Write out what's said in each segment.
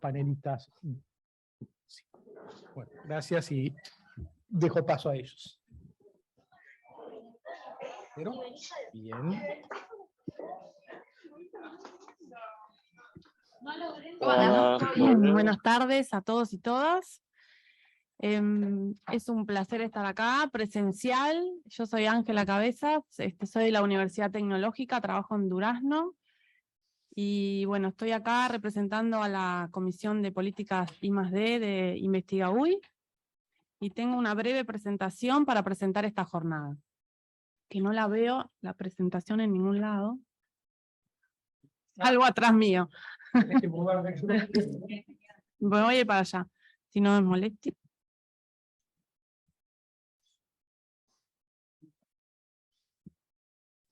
panelistas. Sí. Bueno, gracias y dejo paso a ellos. ¿Pero? Bien. Hola, buenas tardes a todos y todas. Es un placer estar acá, presencial. Yo soy Ángela Cabezas, soy de la Universidad Tecnológica, trabajo en Durazno. Y bueno, estoy acá representando a la Comisión de Políticas I+D de Investiga UI. Y tengo una breve presentación para presentar esta jornada. Que no la veo, la presentación en ningún lado. Algo atrás mío. Voy a ir para allá, si no me molesta.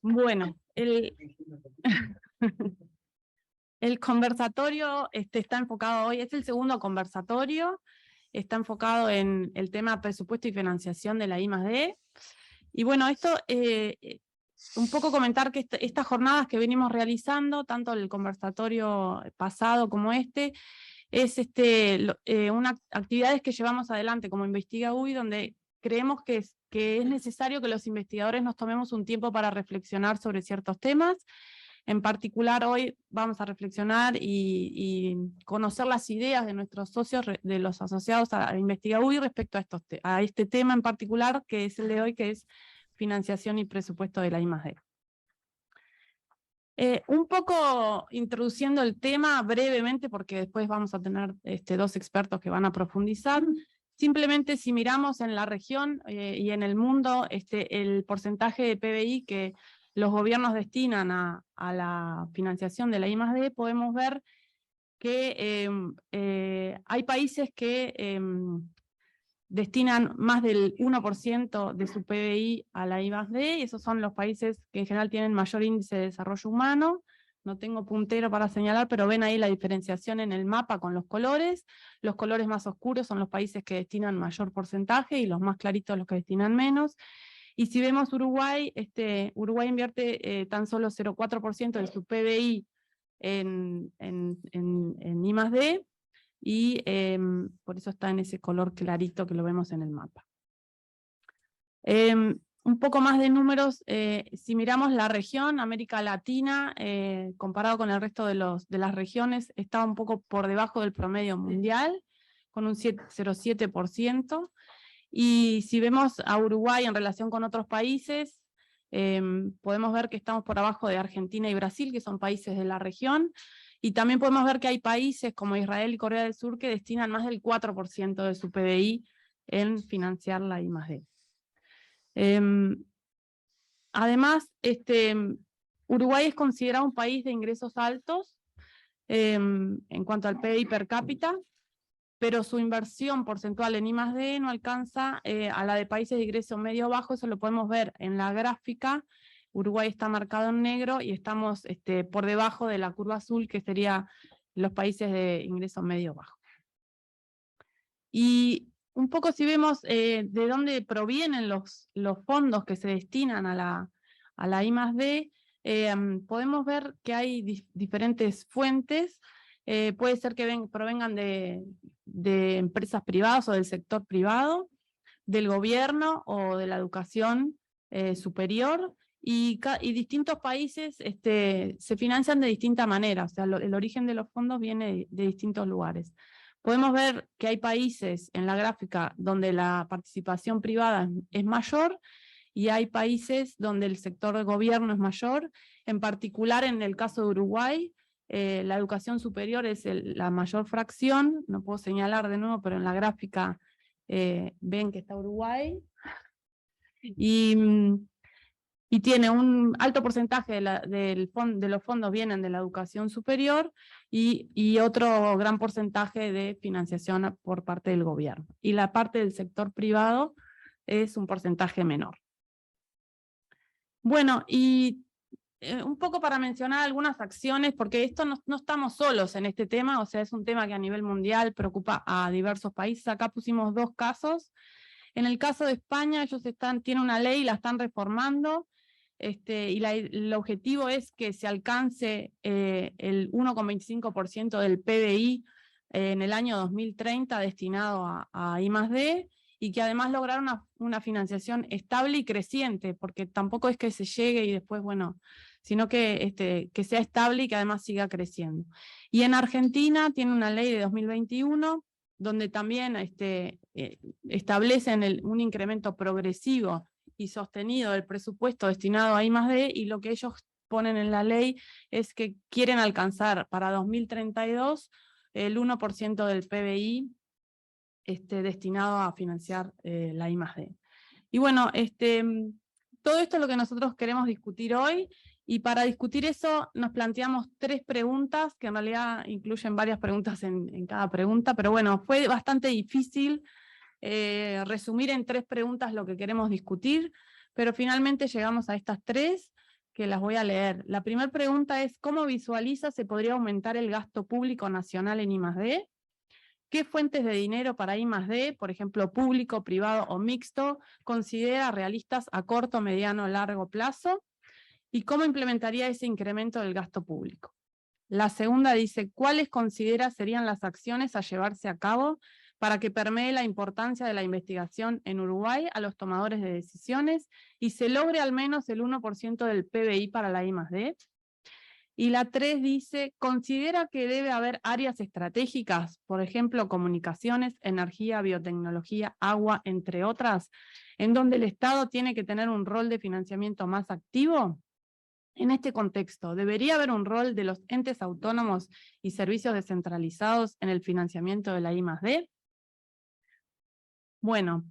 Bueno, el conversatorio está enfocado hoy, es el segundo conversatorio, está enfocado en el tema presupuesto y financiación de la I+D. Y bueno, esto, un poco comentar que estas jornadas que venimos realizando, tanto el conversatorio pasado como es unas actividades que llevamos adelante como Investiga UI, donde creemos que es necesario que los investigadores nos tomemos un tiempo para reflexionar sobre ciertos temas. En particular, hoy vamos a reflexionar y conocer las ideas de nuestros socios, de los asociados a Investiga UI respecto a este tema en particular, que es el de hoy, que es financiación y presupuesto de la I+D. Un poco introduciendo el tema brevemente, porque después vamos a tener dos expertos que van a profundizar. Simplemente si miramos en la región y en el mundo el porcentaje de PBI que los gobiernos destinan a la financiación de la I+D, podemos ver que hay países que destinan más del 1% de su PBI a la I+D, y esos son los países que en general tienen mayor índice de desarrollo humano. No tengo puntero para señalar, pero ven ahí la diferenciación en el mapa con los colores. Los colores más oscuros son los países que destinan mayor porcentaje, y los más claritos los que destinan menos. Y si vemos Uruguay, Uruguay invierte tan solo 0,4% de su PBI en I+D, y por eso está en ese color clarito que lo vemos en el mapa. Un poco más de números, si miramos la región, América Latina, comparado con el resto de las regiones, está un poco por debajo del promedio mundial, con un 0,7%, y si vemos a Uruguay en relación con otros países, podemos ver que estamos por abajo de Argentina y Brasil, que son países de la región, y también podemos ver que hay países como Israel y Corea del Sur que destinan más del 4% de su PBI en financiar la I+D. Además, Uruguay es considerado un país de ingresos altos en cuanto al PBI per cápita, pero su inversión porcentual en I+D no alcanza a la de países de ingreso medio bajo. Eso lo podemos ver en la gráfica. Uruguay está marcado en negro y estamos por debajo de la curva azul, que serían los países de ingreso medio bajo. Y un poco si vemos de dónde provienen los fondos que se destinan a la I+D, podemos ver que hay diferentes fuentes. Puede ser que provengan de empresas privadas o del sector privado, del gobierno o de la educación superior, y distintos países se financian de distinta manera, o sea, el origen de los fondos viene de distintos lugares. Podemos ver que hay países en la gráfica donde la participación privada es mayor, y hay países donde el sector de gobierno es mayor. En particular, en el caso de Uruguay, la educación superior es la mayor fracción. No puedo señalar de nuevo, pero en la gráfica ven que está Uruguay, y tiene un alto porcentaje de los fondos vienen de la educación superior, y otro gran porcentaje de financiación por parte del gobierno. Y la parte del sector privado es un porcentaje menor. Bueno, y un poco para mencionar algunas acciones, porque esto no estamos solos en este tema, o sea, es un tema que a nivel mundial preocupa a diversos países. Acá pusimos dos casos. En el caso de España, ellos tienen una ley y la están reformando, y el objetivo es que se alcance el 1,25% del PBI en el año 2030 destinado a I+D, y que además lograron una financiación estable y creciente, porque tampoco es que se llegue y después, bueno, sino que sea estable y que además siga creciendo. Y en Argentina tiene una ley de 2021, donde también establecen un incremento progresivo y sostenido del presupuesto destinado a I+D, y lo que ellos ponen en la ley es que quieren alcanzar para 2032 el 1% del PBI destinado a financiar la I+D. Y bueno, todo esto es lo que nosotros queremos discutir hoy, y para discutir eso nos planteamos 3 preguntas, que en realidad incluyen varias preguntas en cada pregunta, pero bueno, fue bastante difícil resumir en 3 preguntas lo que queremos discutir, pero finalmente llegamos a estas 3, que las voy a leer. La primera pregunta es: ¿cómo visualiza se podría aumentar el gasto público nacional en I+D? ¿Qué fuentes de dinero para I+D, por ejemplo, público, privado o mixto, considera realistas a corto, mediano o largo plazo? ¿Y cómo implementaría ese incremento del gasto público? La segunda dice: ¿cuáles considera serían las acciones a llevarse a cabo para que permee la importancia de la investigación en Uruguay a los tomadores de decisiones y se logre al menos el 1% del PBI para la I+D? Y la 3 dice: ¿considera que debe haber áreas estratégicas, por ejemplo, comunicaciones, energía, biotecnología, agua, entre otras, en donde el Estado tiene que tener un rol de financiamiento más activo? En este contexto, ¿debería haber un rol de los entes autónomos y servicios descentralizados en el financiamiento de la I+D? Bueno,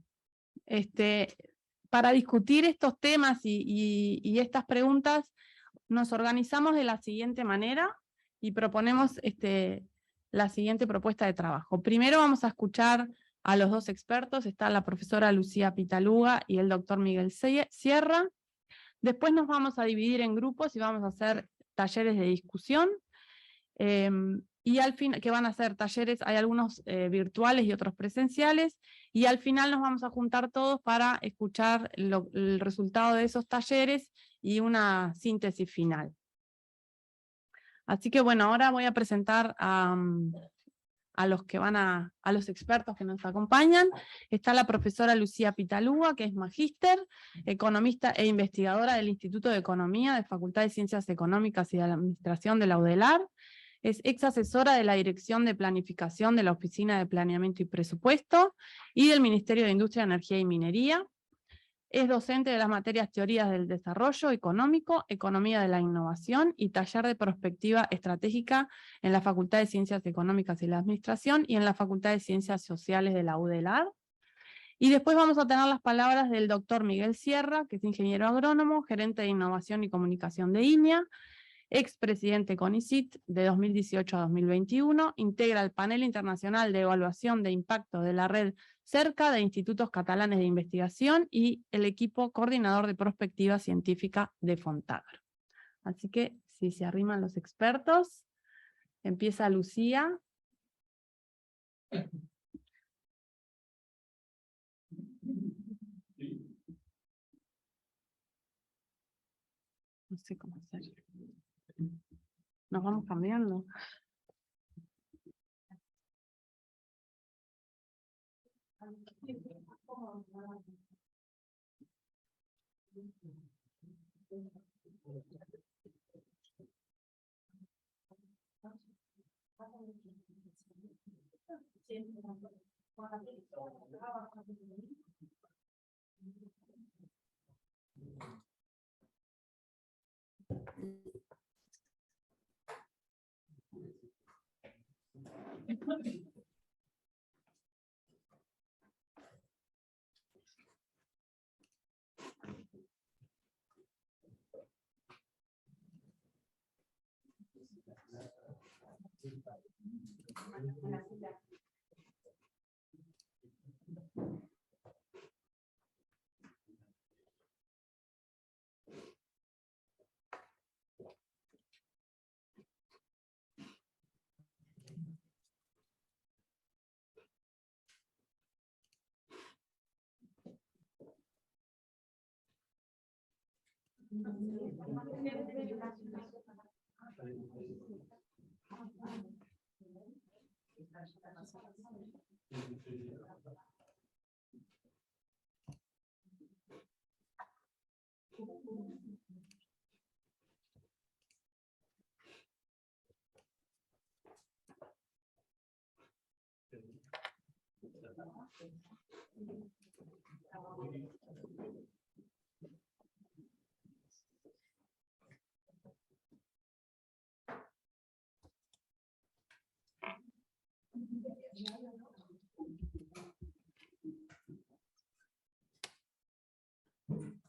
para discutir estos temas y estas preguntas, nos organizamos de la siguiente manera y proponemos la siguiente propuesta de trabajo. Primero vamos a escuchar a los 2 expertos, está la profesora Lucía Pitaluga y el doctor Miguel Sierra. Después nos vamos a dividir en grupos y vamos a hacer talleres de discusión, y al fin, que van a ser talleres, hay algunos virtuales y otros presenciales, y al final nos vamos a juntar todos para escuchar el resultado de esos talleres y una síntesis final. Así que bueno, ahora voy a presentar a los expertos que nos acompañan. Está la profesora Lucía Pitaluga, que es magíster, economista e investigadora del Instituto de Economía de Facultad de Ciencias Económicas y de la Administración de la UDELAR. Es ex asesora de la Dirección de Planificación de la Oficina de Planeamiento y Presupuesto y del Ministerio de Industria, Energía y Minería. Es docente de las materias Teorías del Desarrollo Económico, Economía de la Innovación y Taller de Prospectiva Estratégica en la Facultad de Ciencias Económicas y la Administración y en la Facultad de Ciencias Sociales de la UDELAR. Y después vamos a tener las palabras del doctor Miguel Sierra, que es ingeniero agrónomo, gerente de Innovación y Comunicación de INEA, expresidente CONICYT de 2018 a 2021, integra el panel internacional de evaluación de impacto de la red CERCA de Institutos Catalanes de Investigación y el equipo coordinador de prospectiva científica de Fontagro. Así que, si se arriman los expertos, empieza Lucía. No sé cómo hacer. Nos vamos cambiando.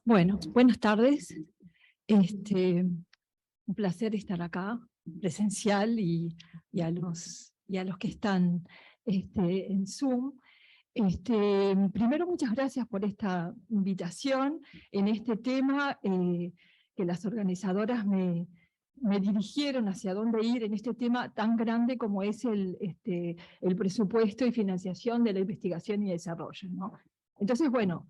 Bueno, buenas tardes. Un placer estar acá, presencial, y a los que están en Zoom. Primero, muchas gracias por esta invitación en este tema que las organizadoras me dirigieron hacia dónde ir en este tema tan grande como es el presupuesto y financiación de la investigación y desarrollo, ¿no? Entonces, bueno,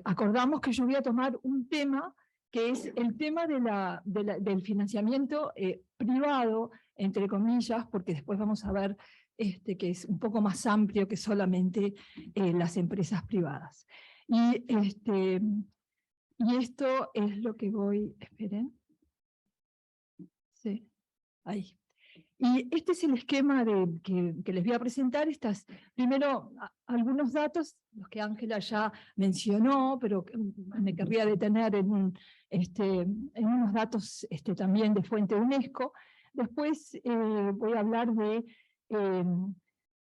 acordamos que yo voy a tomar un tema que es el tema del financiamiento privado, entre comillas, porque después vamos a ver que es un poco más amplio que solamente las empresas privadas. Y esto es lo que voy, esperen. Sí, ahí. Y este es el esquema que les voy a presentar. Primero, algunos datos, los que Ángela ya mencionó, pero me querría detener en unos datos también de fuente UNESCO. Después voy a hablar de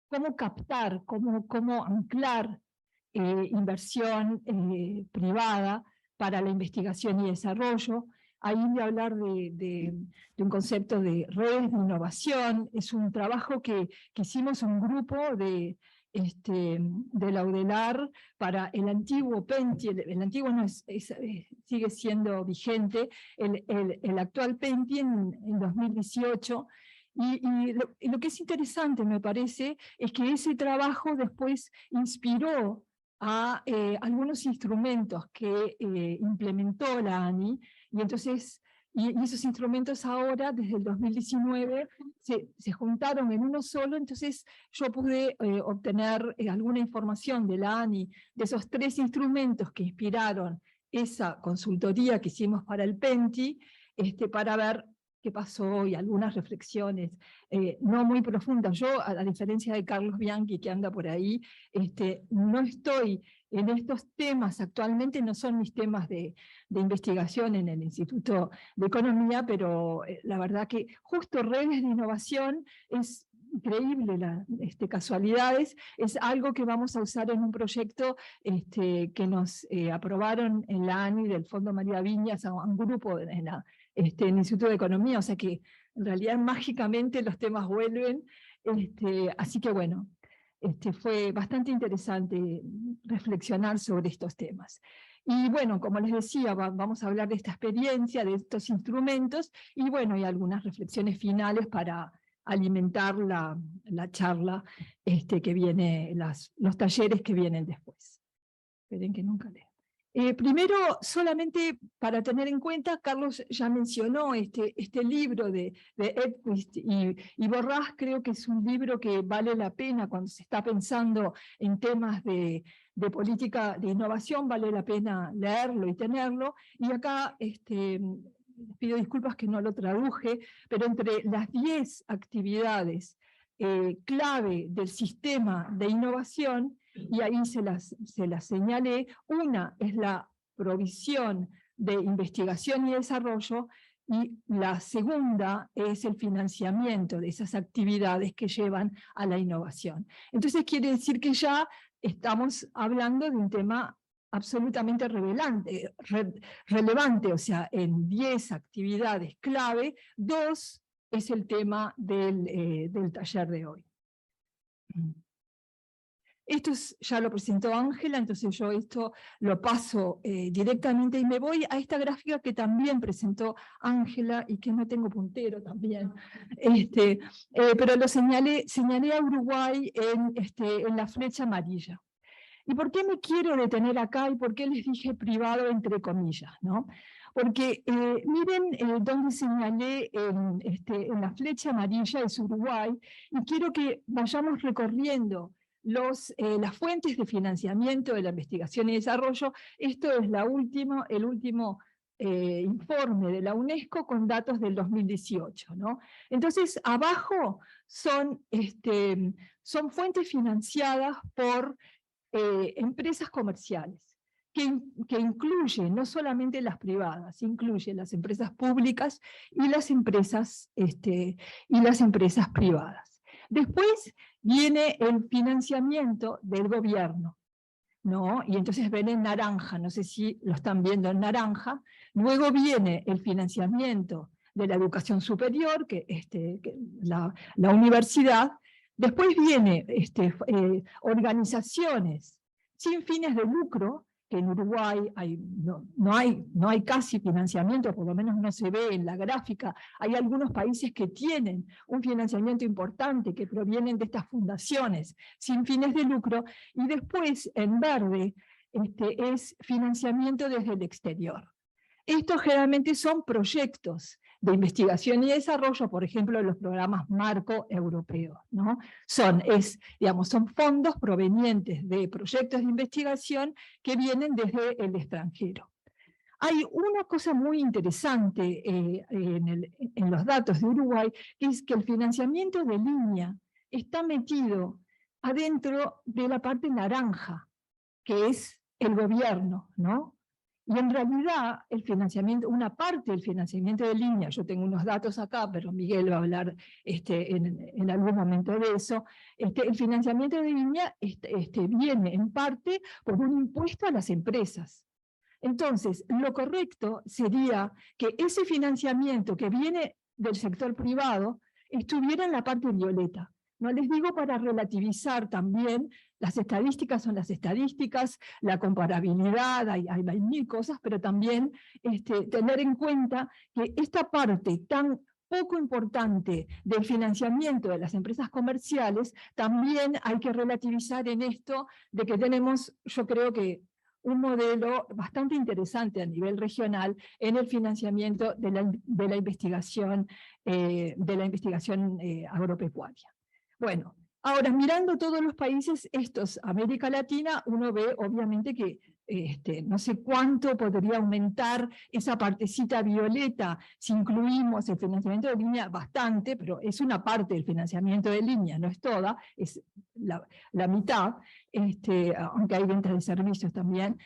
cómo captar, cómo anclar inversión privada para la investigación y desarrollo. Ahí voy a hablar de un concepto de redes de innovación. Es un trabajo que hicimos un grupo de la UDELAR para el antiguo PENTI. El antiguo no sigue siendo vigente, el actual PENTI en 2018. Y lo que es interesante, me parece, es que ese trabajo después inspiró a algunos instrumentos que implementó la ANI, y entonces esos instrumentos ahora, desde el 2019, se juntaron en uno solo. Entonces yo pude obtener alguna información de la ANI, de esos 3 instrumentos que inspiraron esa consultoría que hicimos para el PENTI, para ver qué pasó y algunas reflexiones no muy profundas. Yo, a diferencia de Carlos Bianchi, que anda por ahí, no estoy en estos temas actualmente, no son mis temas de investigación en el Instituto de Economía, pero la verdad que justo redes de innovación es increíble, casualidades, es algo que vamos a usar en un proyecto que nos aprobaron en la ANI del Fondo María Viñas, a un grupo en el Instituto de Economía, o sea que en realidad mágicamente los temas vuelven, así que bueno, fue bastante interesante reflexionar sobre estos temas. Y bueno, como les decía, vamos a hablar de esta experiencia, de estos instrumentos, y bueno, y algunas reflexiones finales para alimentar la charla que viene, los talleres que vienen después. Esperen que nunca leo. Primero, solamente para tener en cuenta, Carlos ya mencionó este libro de Edquist y Borrás. Creo que es un libro que vale la pena cuando se está pensando en temas de política de innovación, vale la pena leerlo y tenerlo. Y acá pido disculpas que no lo traduje, pero entre las 10 actividades clave del sistema de innovación, y ahí se las señalé, una es la provisión de investigación y desarrollo, y la segunda es el financiamiento de esas actividades que llevan a la innovación. Entonces quiere decir que ya estamos hablando de un tema absolutamente relevante, o sea, en 10 actividades clave, 2 es el tema del taller de hoy. Esto ya lo presentó Ángela, entonces yo esto lo paso directamente y me voy a esta gráfica que también presentó Ángela y que no tengo puntero también. Pero lo señalé a Uruguay en la flecha amarilla. ¿Y por qué me quiero detener acá y por qué les dije privado entre comillas, ¿no? Porque miren donde señalé en la flecha amarilla es Uruguay, y quiero que vayamos recorriendo las fuentes de financiamiento de la investigación y desarrollo. Esto es el último informe de la UNESCO con datos del 2018, ¿no? Entonces, abajo son fuentes financiadas por empresas comerciales, que incluye no solamente las privadas, incluye las empresas públicas y las empresas privadas. Después viene el financiamiento del gobierno, ¿no? Y entonces ven en naranja, no sé si lo están viendo en naranja. Luego viene el financiamiento de la educación superior, que la universidad. Después viene organizaciones sin fines de lucro, que en Uruguay no hay casi financiamiento, por lo menos no se ve en la gráfica. Hay algunos países que tienen un financiamiento importante, que provienen de estas fundaciones sin fines de lucro, y después, en verde, es financiamiento desde el exterior. Estos generalmente son proyectos de investigación y desarrollo, por ejemplo, los programas marco europeos, ¿no? Son fondos provenientes de proyectos de investigación que vienen desde el extranjero. Hay una cosa muy interesante en los datos de Uruguay, que es que el financiamiento de línea está metido adentro de la parte naranja, que es el gobierno, ¿no? Y en realidad el financiamiento, una parte del financiamiento de línea, yo tengo unos datos acá, pero Miguel va a hablar en algún momento de eso, el financiamiento de línea viene en parte por un impuesto a las empresas. Entonces, lo correcto sería que ese financiamiento que viene del sector privado estuviera en la parte violeta. No les digo para relativizar también, las estadísticas son las estadísticas, la comparabilidad, hay mil cosas, pero también tener en cuenta que esta parte tan poco importante del financiamiento de las empresas comerciales, también hay que relativizar en esto de que tenemos, yo creo que, un modelo bastante interesante a nivel regional en el financiamiento de la investigación agropecuaria. Bueno, ahora mirando todos los países, América Latina, uno ve obviamente que no sé cuánto podría aumentar esa partecita violeta si incluimos el financiamiento de línea, bastante, pero es una parte del financiamiento de línea, no es toda, es la mitad, aunque hay ventas de servicios también,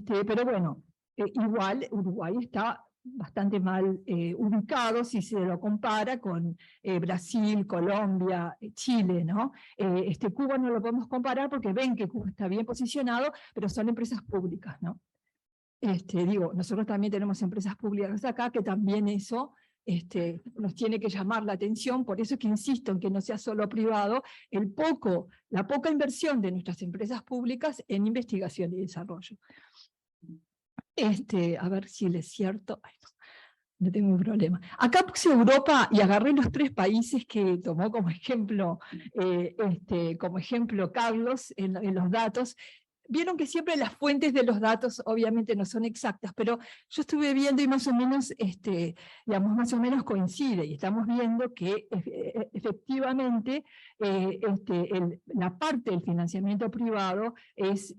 pero bueno, igual Uruguay está bastante mal ubicado si se lo compara con Brasil, Colombia, Chile, ¿no? Cuba no lo podemos comparar porque ven que Cuba está bien posicionado, pero son empresas públicas, ¿no? Nosotros también tenemos empresas públicas acá, que también eso nos tiene que llamar la atención, por eso es que insisto en que no sea solo privado, la poca inversión de nuestras empresas públicas en investigación y desarrollo. A ver si es cierto. Ay, no tengo un problema. Acá puse Europa y agarré los 3 países que tomó como ejemplo Carlos en los datos. Vieron que siempre las fuentes de los datos obviamente no son exactas, pero yo estuve viendo y más o menos, más o menos coincide, y estamos viendo que efectivamente la parte del financiamiento privado es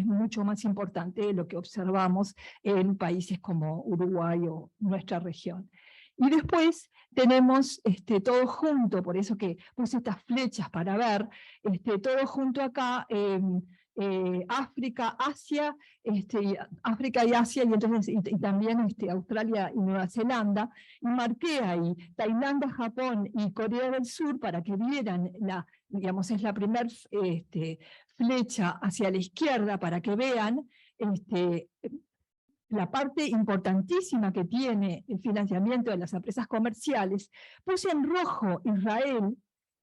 mucho más importante de lo que observamos en países como Uruguay o nuestra región. Y después tenemos todo junto, por eso que puse estas flechas para ver, todo junto acá, África, Asia, África y Asia, y entonces y también Australia y Nueva Zelanda, y marqué ahí Tailandia, Japón y Corea del Sur para que vieran, es la primera flecha hacia la izquierda para que vean la parte importantísima que tiene el financiamiento de las empresas comerciales. Puse en rojo Israel,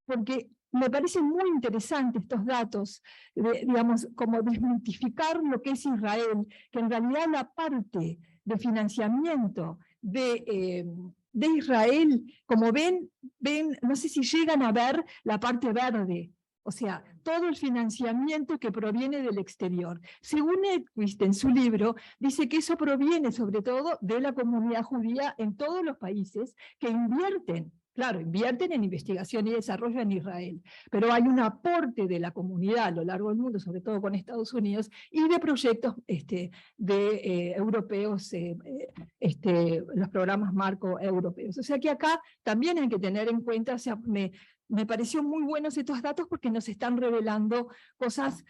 porque me parecen muy interesantes estos datos, como desmitificar lo que es Israel, que en realidad la parte de financiamiento de Israel, como ven, no sé si llegan a ver la parte verde, O sea, todo el financiamiento que proviene del exterior. Según Edquist, en su libro, dice que eso proviene sobre todo de la comunidad judía en todos los países que invierten. Claro, invierten en investigación y desarrollo en Israel, pero hay un aporte de la comunidad a lo largo del mundo, sobre todo con Estados Unidos, y de proyectos europeos, los programas marco europeos. O sea que acá también hay que tener en cuenta, o sea, me pareció muy buenos estos datos porque nos están revelando cosas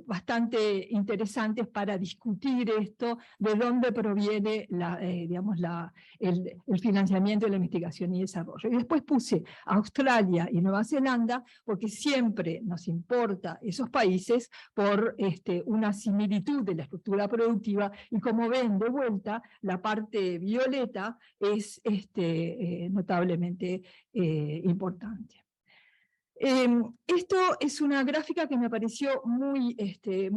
bastante interesantes para discutir esto, de dónde proviene el financiamiento de la investigación y desarrollo. Y después puse Australia y Nueva Zelanda porque siempre nos importa esos países por una similitud de la estructura productiva, y como ven de vuelta, la parte violeta es notablemente importante. Esto es una gráfica que me pareció muy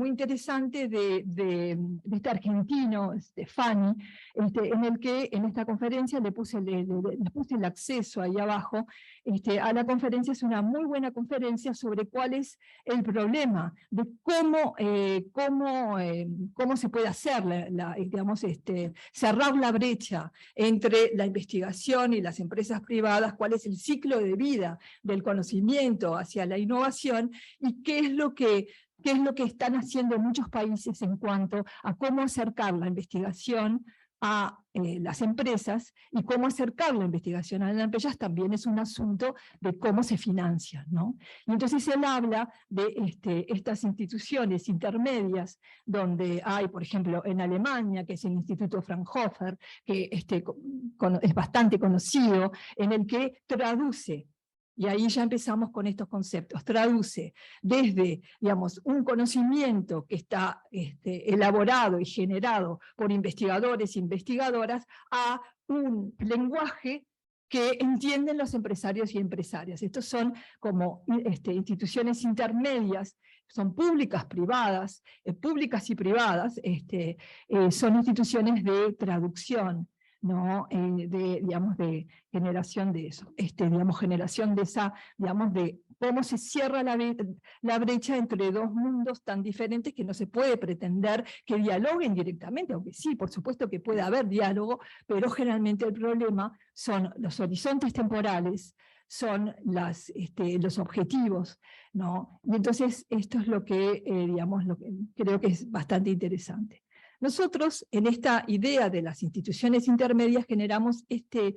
interesante de este argentino, Stefani, en el que en esta conferencia le puse el acceso ahí abajo a la conferencia. Es una muy buena conferencia sobre cuál es el problema, de cómo se puede hacer, cerrar la brecha entre la investigación y las empresas privadas, cuál es el ciclo de vida del conocimiento hacia la innovación, y qué es lo que están haciendo muchos países en cuanto a cómo acercar la investigación a las empresas, y cómo acercar la investigación a las empresas también es un asunto de cómo se financia, ¿no? Y entonces él habla de estas instituciones intermedias, donde hay, por ejemplo, en Alemania, que es el Instituto Fraunhofer, que es bastante conocido, en el que traduce. Y ahí ya empezamos con estos conceptos. Traduce desde, digamos, un conocimiento que está elaborado y generado por investigadores e investigadoras a un lenguaje que entienden los empresarios y empresarias. Estos son como instituciones intermedias, son públicas, privadas, públicas y privadas, son instituciones de traducción, ¿no? de generación de eso, generación de esa, de cómo se cierra la brecha entre dos mundos tan diferentes que no se puede pretender que dialoguen directamente, aunque sí, por supuesto que puede haber diálogo, pero generalmente el problema son los horizontes temporales, son los objetivos, ¿no? Y entonces esto es lo que creo que es bastante interesante. Nosotros, en esta idea de las instituciones intermedias, generamos este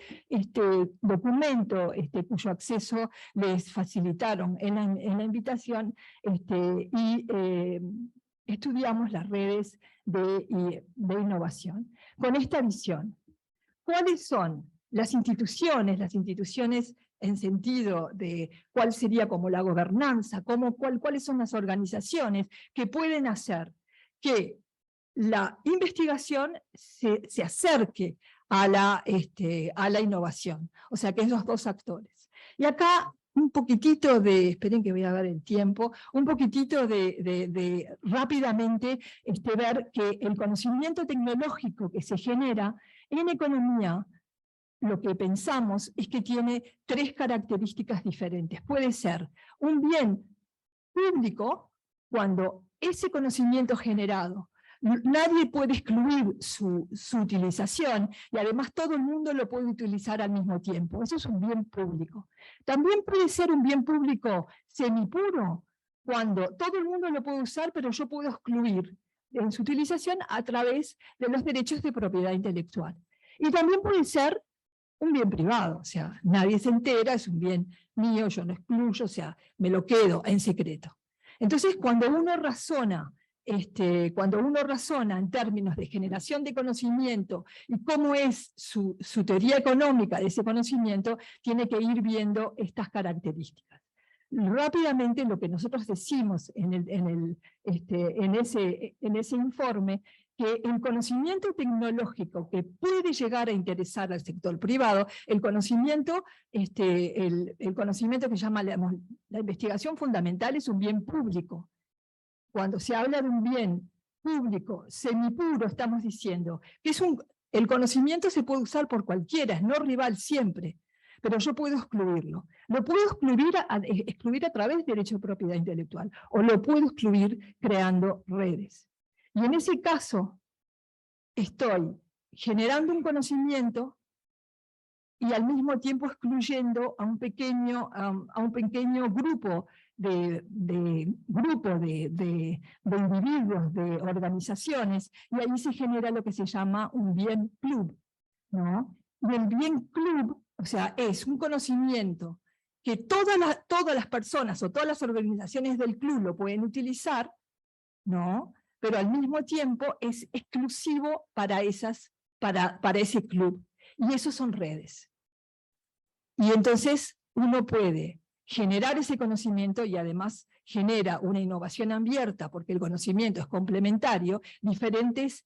documento, cuyo acceso les facilitaron en la invitación, y estudiamos las redes de innovación. Con esta visión, ¿cuáles son las instituciones en sentido de cuál sería como la gobernanza, cuáles son las organizaciones que pueden hacer que la investigación se acerque a la innovación? O sea, que esos dos actores. Y acá un poquitito esperen que voy a ver el tiempo, un poquitito de rápidamente ver que el conocimiento tecnológico que se genera en economía, lo que pensamos es que tiene tres características diferentes. Puede ser un bien público, cuando ese conocimiento generado nadie puede excluir su utilización, y además todo el mundo lo puede utilizar al mismo tiempo. Eso es un bien público. También puede ser un bien público semipuro, cuando todo el mundo lo puede usar, pero yo puedo excluir en su utilización a través de los derechos de propiedad intelectual. Y también puede ser un bien privado, o sea, nadie se entera, es un bien mío, yo lo excluyo, o sea, me lo quedo en secreto. Entonces, cuando uno razona en términos de generación de conocimiento y cómo es su teoría económica de ese conocimiento, tiene que ir viendo estas características. Rápidamente, lo que nosotros decimos en ese informe, que el conocimiento tecnológico que puede llegar a interesar al sector privado, el conocimiento que llama la investigación fundamental, es un bien público. Cuando se habla de un bien público semipuro, estamos diciendo que el conocimiento se puede usar por cualquiera, es no rival siempre, pero yo puedo excluirlo. Lo puedo excluir a través del derecho de propiedad intelectual, o lo puedo excluir creando redes. Y en ese caso, estoy generando un conocimiento y al mismo tiempo excluyendo a un pequeño grupo de individuos, de organizaciones, y ahí se genera lo que se llama un bien club, ¿no? Y el bien club, o sea, es un conocimiento que todas las personas o todas las organizaciones del club lo pueden utilizar, ¿no? Pero al mismo tiempo es exclusivo para ese club. Y eso son redes. Y entonces uno puede generar ese conocimiento y además genera una innovación abierta, porque el conocimiento es complementario. Diferentes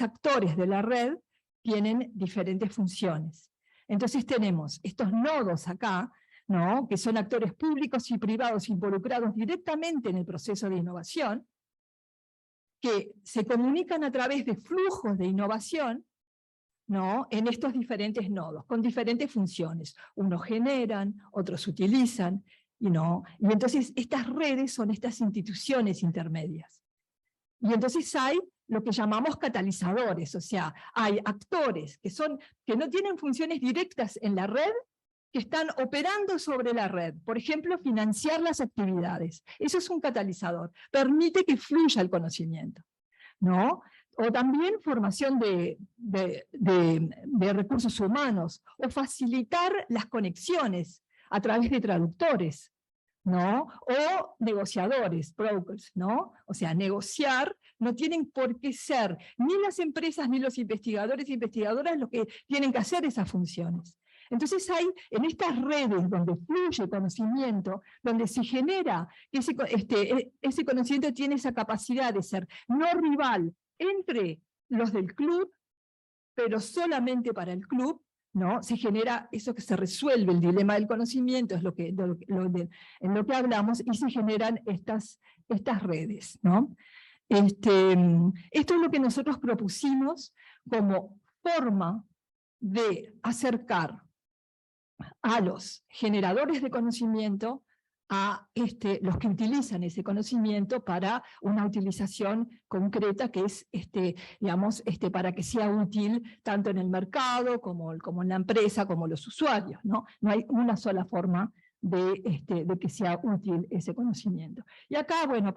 actores de la red tienen diferentes funciones. Entonces tenemos estos nodos acá, ¿no? Que son actores públicos y privados involucrados directamente en el proceso de innovación, que se comunican a través de flujos de innovación, ¿no? En estos diferentes nodos, con diferentes funciones. Unos generan, otros utilizan, ¿no? Y entonces estas redes son estas instituciones intermedias. Y entonces hay lo que llamamos catalizadores, o sea, hay actores que no tienen funciones directas en la red, que están operando sobre la red. Por ejemplo, financiar las actividades. Eso es un catalizador. Permite que fluya el conocimiento, ¿no? O también formación de recursos humanos, o facilitar las conexiones a través de traductores, ¿no? O negociadores, brokers, ¿no? O sea, negociar no tienen por qué ser ni las empresas ni los investigadores e investigadoras los que tienen que hacer esas funciones. Entonces hay en estas redes donde fluye conocimiento, donde se genera, ese conocimiento tiene esa capacidad de ser no rival entre los del club, pero solamente para el club, ¿no? Se genera eso que se resuelve, el dilema del conocimiento, es en lo que hablamos, y se generan estas redes, ¿no? Esto es lo que nosotros propusimos como forma de acercar a los generadores de conocimiento a los que utilizan ese conocimiento para una utilización concreta que es, para que sea útil tanto en el mercado como en la empresa, como los usuarios, ¿no? No hay una sola forma de que sea útil ese conocimiento. Y acá, bueno,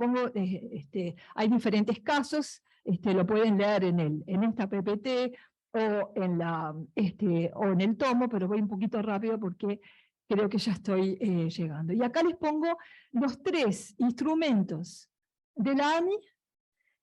hay diferentes casos, lo pueden leer en esta PPT, o en el tomo, pero voy un poquito rápido porque creo que ya estoy llegando. Y acá les pongo los 3 instrumentos de la ANI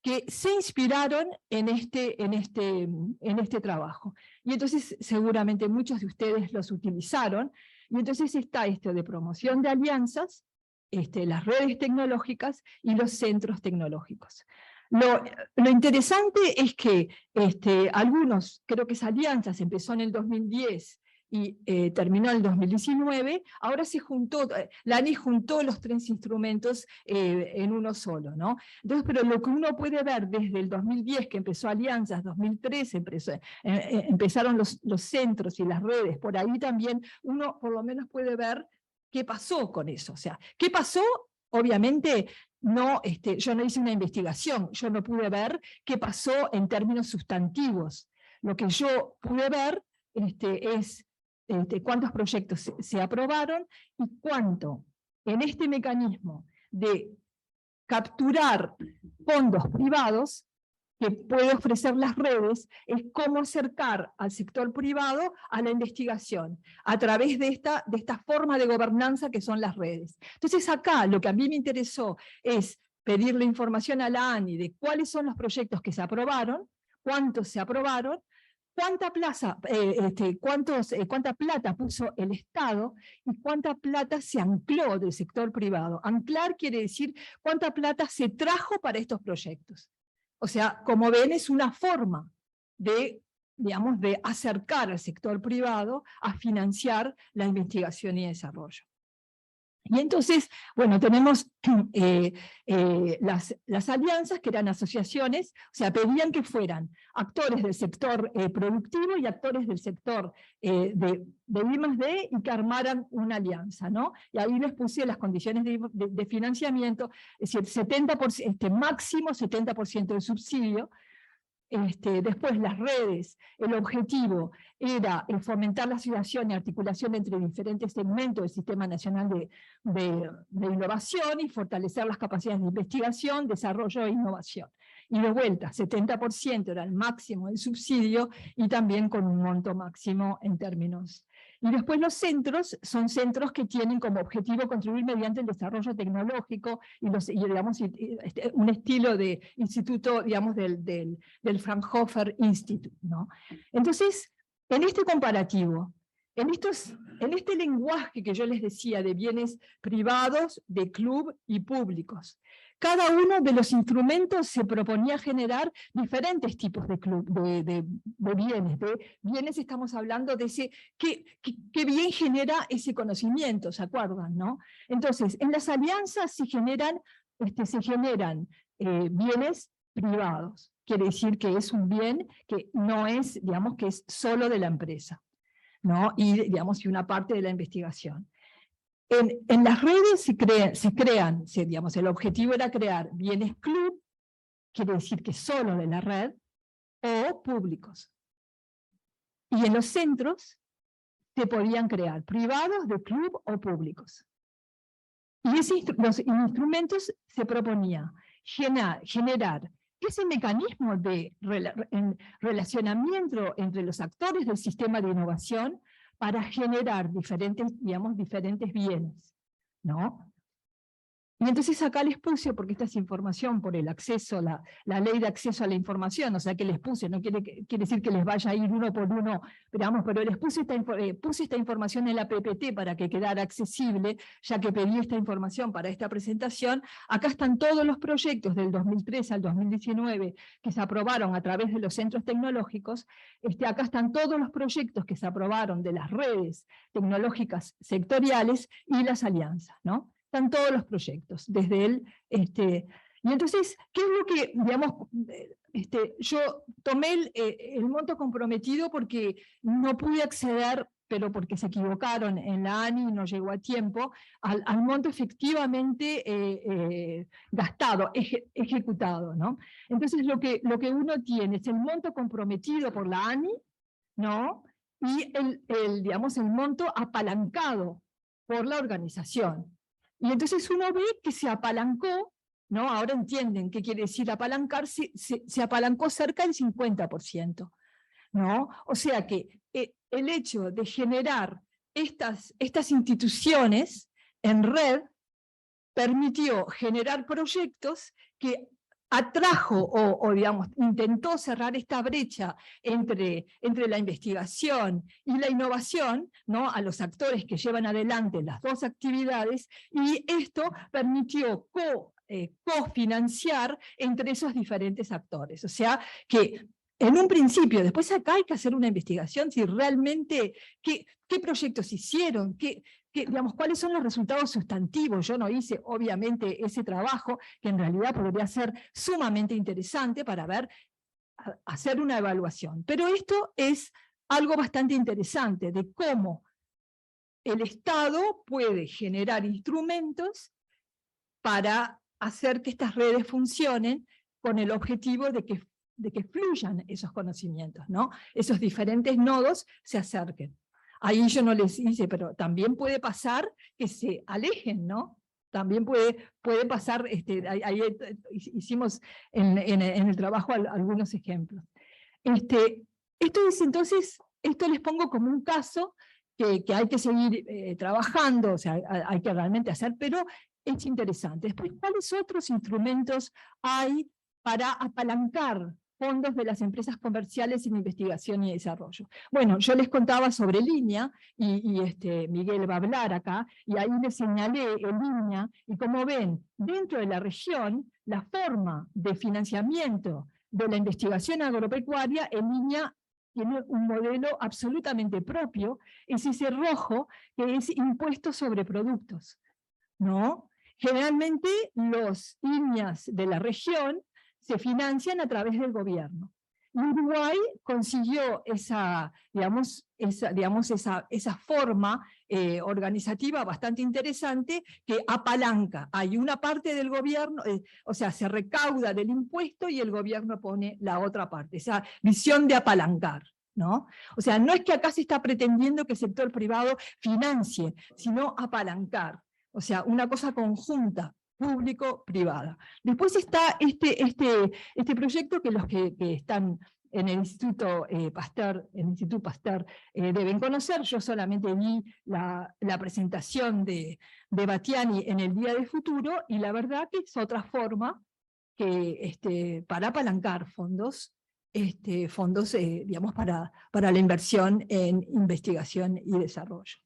que se inspiraron en este trabajo. Y entonces seguramente muchos de ustedes los utilizaron, y entonces está esto de promoción de alianzas, las redes tecnológicas y los centros tecnológicos. Lo interesante es que algunos, creo que esa alianza se empezó en el 2010 y terminó en el 2019, ahora la ANI juntó los 3 instrumentos en uno solo, ¿no? Entonces, pero lo que uno puede ver desde el 2010, que empezó alianzas, 2013 empezaron los centros y las redes, por ahí también uno por lo menos puede ver qué pasó con eso. O sea, ¿qué pasó? Obviamente, yo no hice una investigación, yo no pude ver qué pasó en términos sustantivos. Lo que yo pude ver es cuántos proyectos se aprobaron y cuánto en este mecanismo de capturar fondos privados que puede ofrecer las redes, es cómo acercar al sector privado a la investigación, a través de esta forma de gobernanza que son las redes. Entonces acá lo que a mí me interesó es pedirle información a la ANI de cuáles son los proyectos que se aprobaron, cuántos se aprobaron, cuánta plata puso el Estado y cuánta plata se ancló del sector privado. Anclar quiere decir cuánta plata se trajo para estos proyectos. O sea, como ven, es una forma de acercar al sector privado a financiar la investigación y desarrollo. Y entonces, bueno, tenemos las alianzas, que eran asociaciones, o sea, pedían que fueran actores del sector productivo y actores del sector de I+D, y que armaran una alianza, ¿no? Y ahí les puse las condiciones de financiamiento, es decir, 70%, máximo 70% de subsidio. Después las redes, el objetivo era fomentar la asociación y articulación entre diferentes segmentos del Sistema Nacional de Innovación y fortalecer las capacidades de investigación, desarrollo e innovación. Y de vuelta, 70% era el máximo del subsidio y también con un monto máximo en términos. Y después los centros son centros que tienen como objetivo contribuir mediante el desarrollo tecnológico y digamos, un estilo de instituto, digamos, del Fraunhofer Institute, ¿no? Entonces, en este comparativo, en este lenguaje que yo les decía de bienes privados, de club y públicos, cada uno de los instrumentos se proponía generar diferentes tipos de club, de bienes. De bienes estamos hablando de ese, qué bien genera ese conocimiento, ¿se acuerdan, no? Entonces, en las alianzas se generan bienes privados. Quiere decir que es un bien que no es, digamos, que es solo de la empresa, ¿no? Y, digamos, y una parte de la investigación. En las redes digamos, el objetivo era crear bienes club, quiere decir que solo de la red, o públicos. Y en los centros se podían crear privados, de club o públicos. Y los instrumentos se proponía generar ese mecanismo de relacionamiento entre los actores del sistema de innovación para generar diferentes bienes, ¿no? Y entonces acá les puse, porque esta es información por el acceso, la ley de acceso a la información, o sea que les puse, no quiere decir que les vaya a ir uno por uno, pero les puse esta información en la PPT para que quedara accesible, ya que pedí esta información para esta presentación. Acá están todos los proyectos del 2013 al 2019 que se aprobaron a través de los centros tecnológicos. Acá están todos los proyectos que se aprobaron de las redes tecnológicas sectoriales y las alianzas, ¿no? Están todos los proyectos, desde él. Y entonces, ¿qué es lo que, digamos, yo tomé el monto comprometido porque no pude acceder, pero porque se equivocaron en la ANI y no llegó a tiempo, al monto efectivamente gastado, ejecutado, ¿no? Entonces lo que uno tiene es el monto comprometido por la ANI, ¿no? Y digamos, el monto apalancado por la organización. Y entonces uno ve que se apalancó, ¿no? Ahora entienden qué quiere decir apalancarse, se apalancó cerca del 50%, ¿no? O sea que el hecho de generar estas instituciones en red permitió generar proyectos que atrajo o digamos, intentó cerrar esta brecha entre la investigación y la innovación, ¿no? A los actores que llevan adelante las dos actividades, y esto permitió cofinanciar entre esos diferentes actores. O sea que en un principio, después acá hay que hacer una investigación si realmente qué proyectos hicieron, digamos, cuáles son los resultados sustantivos. Yo no hice, obviamente, ese trabajo, que en realidad podría ser sumamente interesante para hacer una evaluación. Pero esto es algo bastante interesante, de cómo el Estado puede generar instrumentos para hacer que estas redes funcionen con el objetivo de que fluyan esos conocimientos, ¿no? Esos diferentes nodos se acerquen. Ahí yo no les hice, pero también puede pasar que se alejen, ¿no? También puede pasar, ahí hicimos en el trabajo algunos ejemplos. Entonces, esto les pongo como un caso que hay que seguir trabajando, o sea, hay que realmente hacer, pero es interesante. Después, ¿cuáles otros instrumentos hay para apalancar fondos de las empresas comerciales en investigación y desarrollo? Bueno, yo les contaba sobre Línea, y Miguel va a hablar acá, y ahí les señalé en Línea, y como ven, dentro de la región, la forma de financiamiento de la investigación agropecuaria en Línea tiene un modelo absolutamente propio, es ese rojo que es impuesto sobre productos. ¿no? Generalmente los INIAS de la región se financian a través del gobierno. Uruguay consiguió esa forma organizativa bastante interesante que apalanca. Hay una parte del gobierno, o sea, se recauda del impuesto y el gobierno pone la otra parte, esa visión de apalancar, ¿no? O sea, no es que acá se está pretendiendo que el sector privado financie, sino apalancar. O sea, una cosa conjunta, público-privada. Después está este proyecto que los que están en el Instituto Pasteur, deben conocer. Yo solamente vi la presentación de Battiani en el Día del Futuro, y la verdad que es otra forma que, para apalancar fondos, digamos, para la inversión en investigación y desarrollo.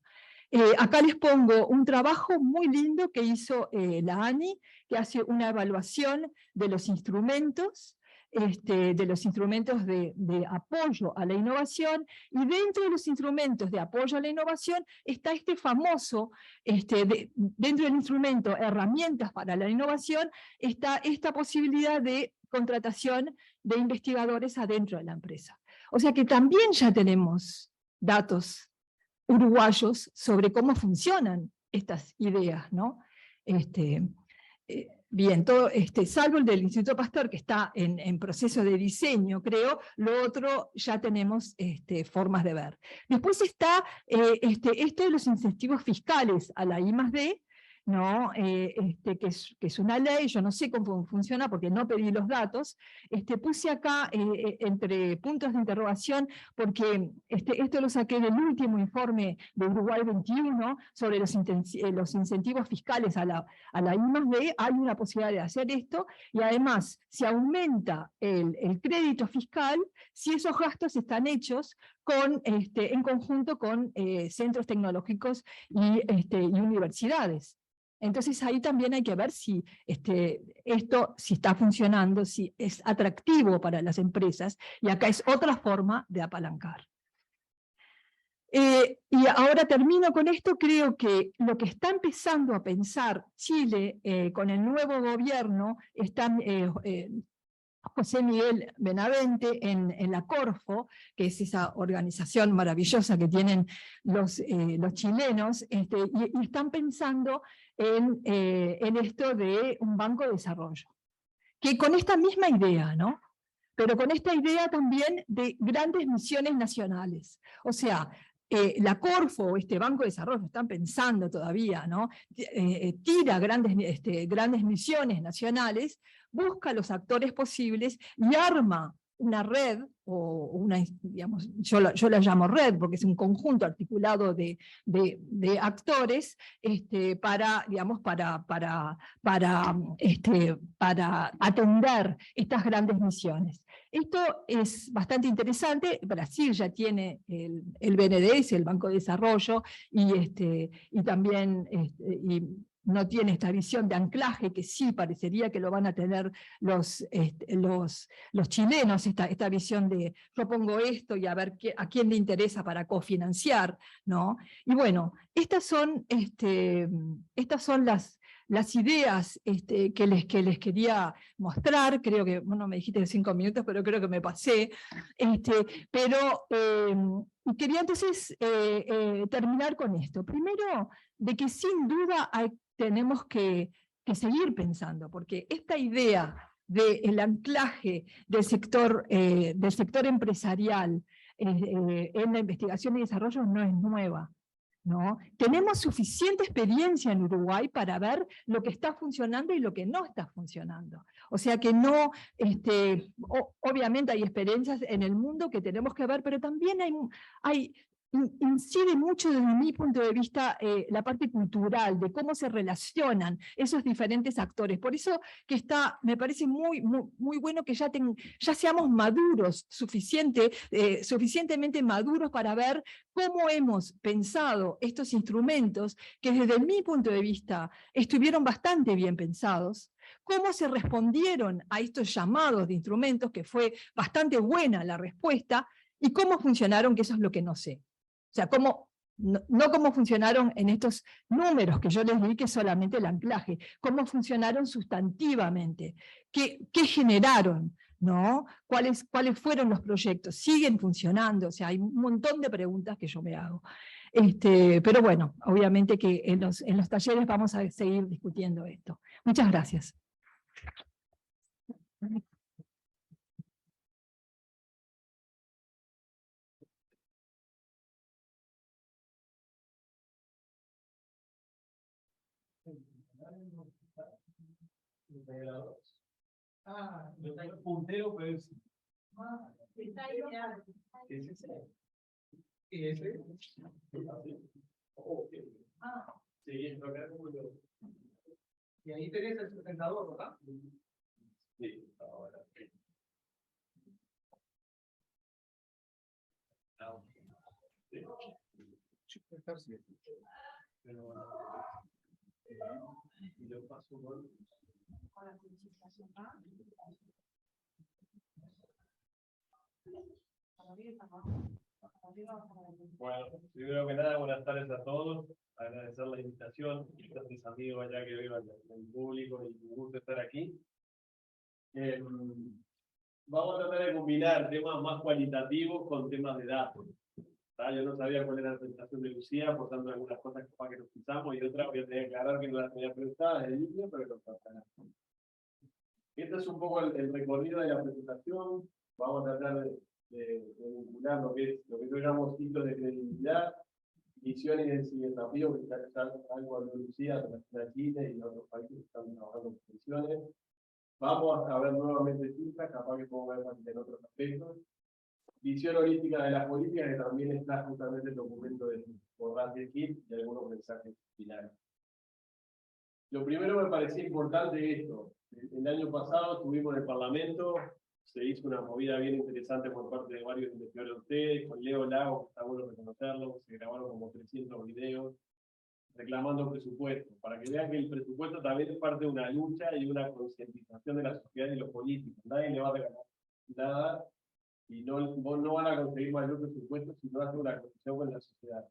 Acá les pongo un trabajo muy lindo que hizo la ANI, que hace una evaluación de los instrumentos, de apoyo a la innovación, y dentro de los instrumentos de apoyo a la innovación está este famoso, dentro del instrumento herramientas para la innovación, está esta posibilidad de contratación de investigadores adentro de la empresa. O sea que también ya tenemos datos uruguayos sobre cómo funcionan estas ideas, ¿no? Bien, todo, salvo el del Instituto Pasteur, que está en proceso de diseño, creo, lo otro ya tenemos formas de ver. Después está esto de los incentivos fiscales a la I+D, ¿no? Que es una ley. Yo no sé cómo funciona porque no pedí los datos. Puse acá entre puntos de interrogación porque esto lo saqué del último informe de Uruguay 21 sobre los incentivos fiscales a la I+D. Hay una posibilidad de hacer esto, y además se aumenta el crédito fiscal si esos gastos están hechos en conjunto con centros tecnológicos y universidades. Entonces ahí también hay que ver si esto si está funcionando, si es atractivo para las empresas, y acá es otra forma de apalancar. Y ahora termino con esto. Creo que lo que está empezando a pensar Chile con el nuevo gobierno, José Miguel Benavente en la Corfo, que es esa organización maravillosa que tienen los chilenos, y están pensando en esto de un banco de desarrollo, que con esta misma idea, ¿no? Pero con esta idea también de grandes misiones nacionales. O sea, la Corfo, este Banco de Desarrollo, están pensando todavía, ¿no? Tira grandes misiones nacionales, busca los actores posibles y arma una red, o digamos, yo la llamo red porque es un conjunto articulado de actores para atender estas grandes misiones. Esto es bastante interesante. Brasil ya tiene el BNDES, el Banco de Desarrollo, y también no tiene esta visión de anclaje, que sí parecería que lo van a tener los chilenos, esta visión de yo pongo esto y a ver a quién le interesa para cofinanciar, ¿no? Y bueno, estas son las ideas que les quería mostrar. Creo que, bueno, me dijiste 5 minutos, pero creo que me pasé. Quería entonces terminar con esto. Primero, de que sin duda tenemos que seguir pensando, porque esta idea del anclaje del sector empresarial en la investigación y desarrollo no es nueva, ¿no? Tenemos suficiente experiencia en Uruguay para ver lo que está funcionando y lo que no está funcionando. O sea que no, obviamente hay experiencias en el mundo que tenemos que ver, pero también incide mucho desde mi punto de vista la parte cultural, de cómo se relacionan esos diferentes actores. Por eso que me parece muy, muy, muy bueno que ya seamos maduros, suficientemente maduros para ver cómo hemos pensado estos instrumentos que desde mi punto de vista estuvieron bastante bien pensados, cómo se respondieron a estos llamados de instrumentos, que fue bastante buena la respuesta, y cómo funcionaron, que eso es lo que no sé. O sea, cómo no cómo funcionaron en estos números que yo les di, que es solamente el anclaje, cómo funcionaron sustantivamente, qué generaron, ¿no? ¿Cuáles fueron los proyectos? ¿Siguen funcionando? O sea, hay un montón de preguntas que yo me hago. Pero bueno, obviamente que en los talleres vamos a seguir discutiendo esto. Muchas gracias. Ah, no está puntero, pero es. ¿Y ese? Sí, y ahí tenés el sustentador, ¿verdad? Sí, ahora. Y lo paso por. Bueno, primero que nada, buenas tardes a todos. Agradecer la invitación, a mis amigos allá que vivan en el público y un gusto estar aquí. Vamos a tratar de combinar temas más cualitativos con temas de datos. Yo no sabía cuál era la presentación de Lucía, por tanto algunas cosas que nos pisamos y otras voy a tener que aclarar que no las tenía presentadas desde el inicio, pero lo tratarán. Este es un poco el recorrido de la presentación. Vamos a tratar de vincular lo que yo llamo ciclos de credibilidad, visiones y desafíos, que está algo de Lucía, de Chile y otros países que están trabajando en visiones. Vamos a ver nuevamente cifras, capaz que podemos ver también en otros aspectos. Visión holística de las políticas, que también está justamente el documento de Borrás Kit y algunos mensajes finales. Lo primero me parecía importante esto. El año pasado estuvimos en el Parlamento, se hizo una movida bien interesante por parte de varios investigadores de ustedes, con Leo Lago, que está bueno reconocerlo, se grabaron como 300 videos reclamando presupuesto, para que vean que el presupuesto también es parte de una lucha y una concientización de la sociedad y los políticos. Nadie le va a regalar nada y no van a conseguir mayor presupuesto si no hacen una conexión con la sociedad.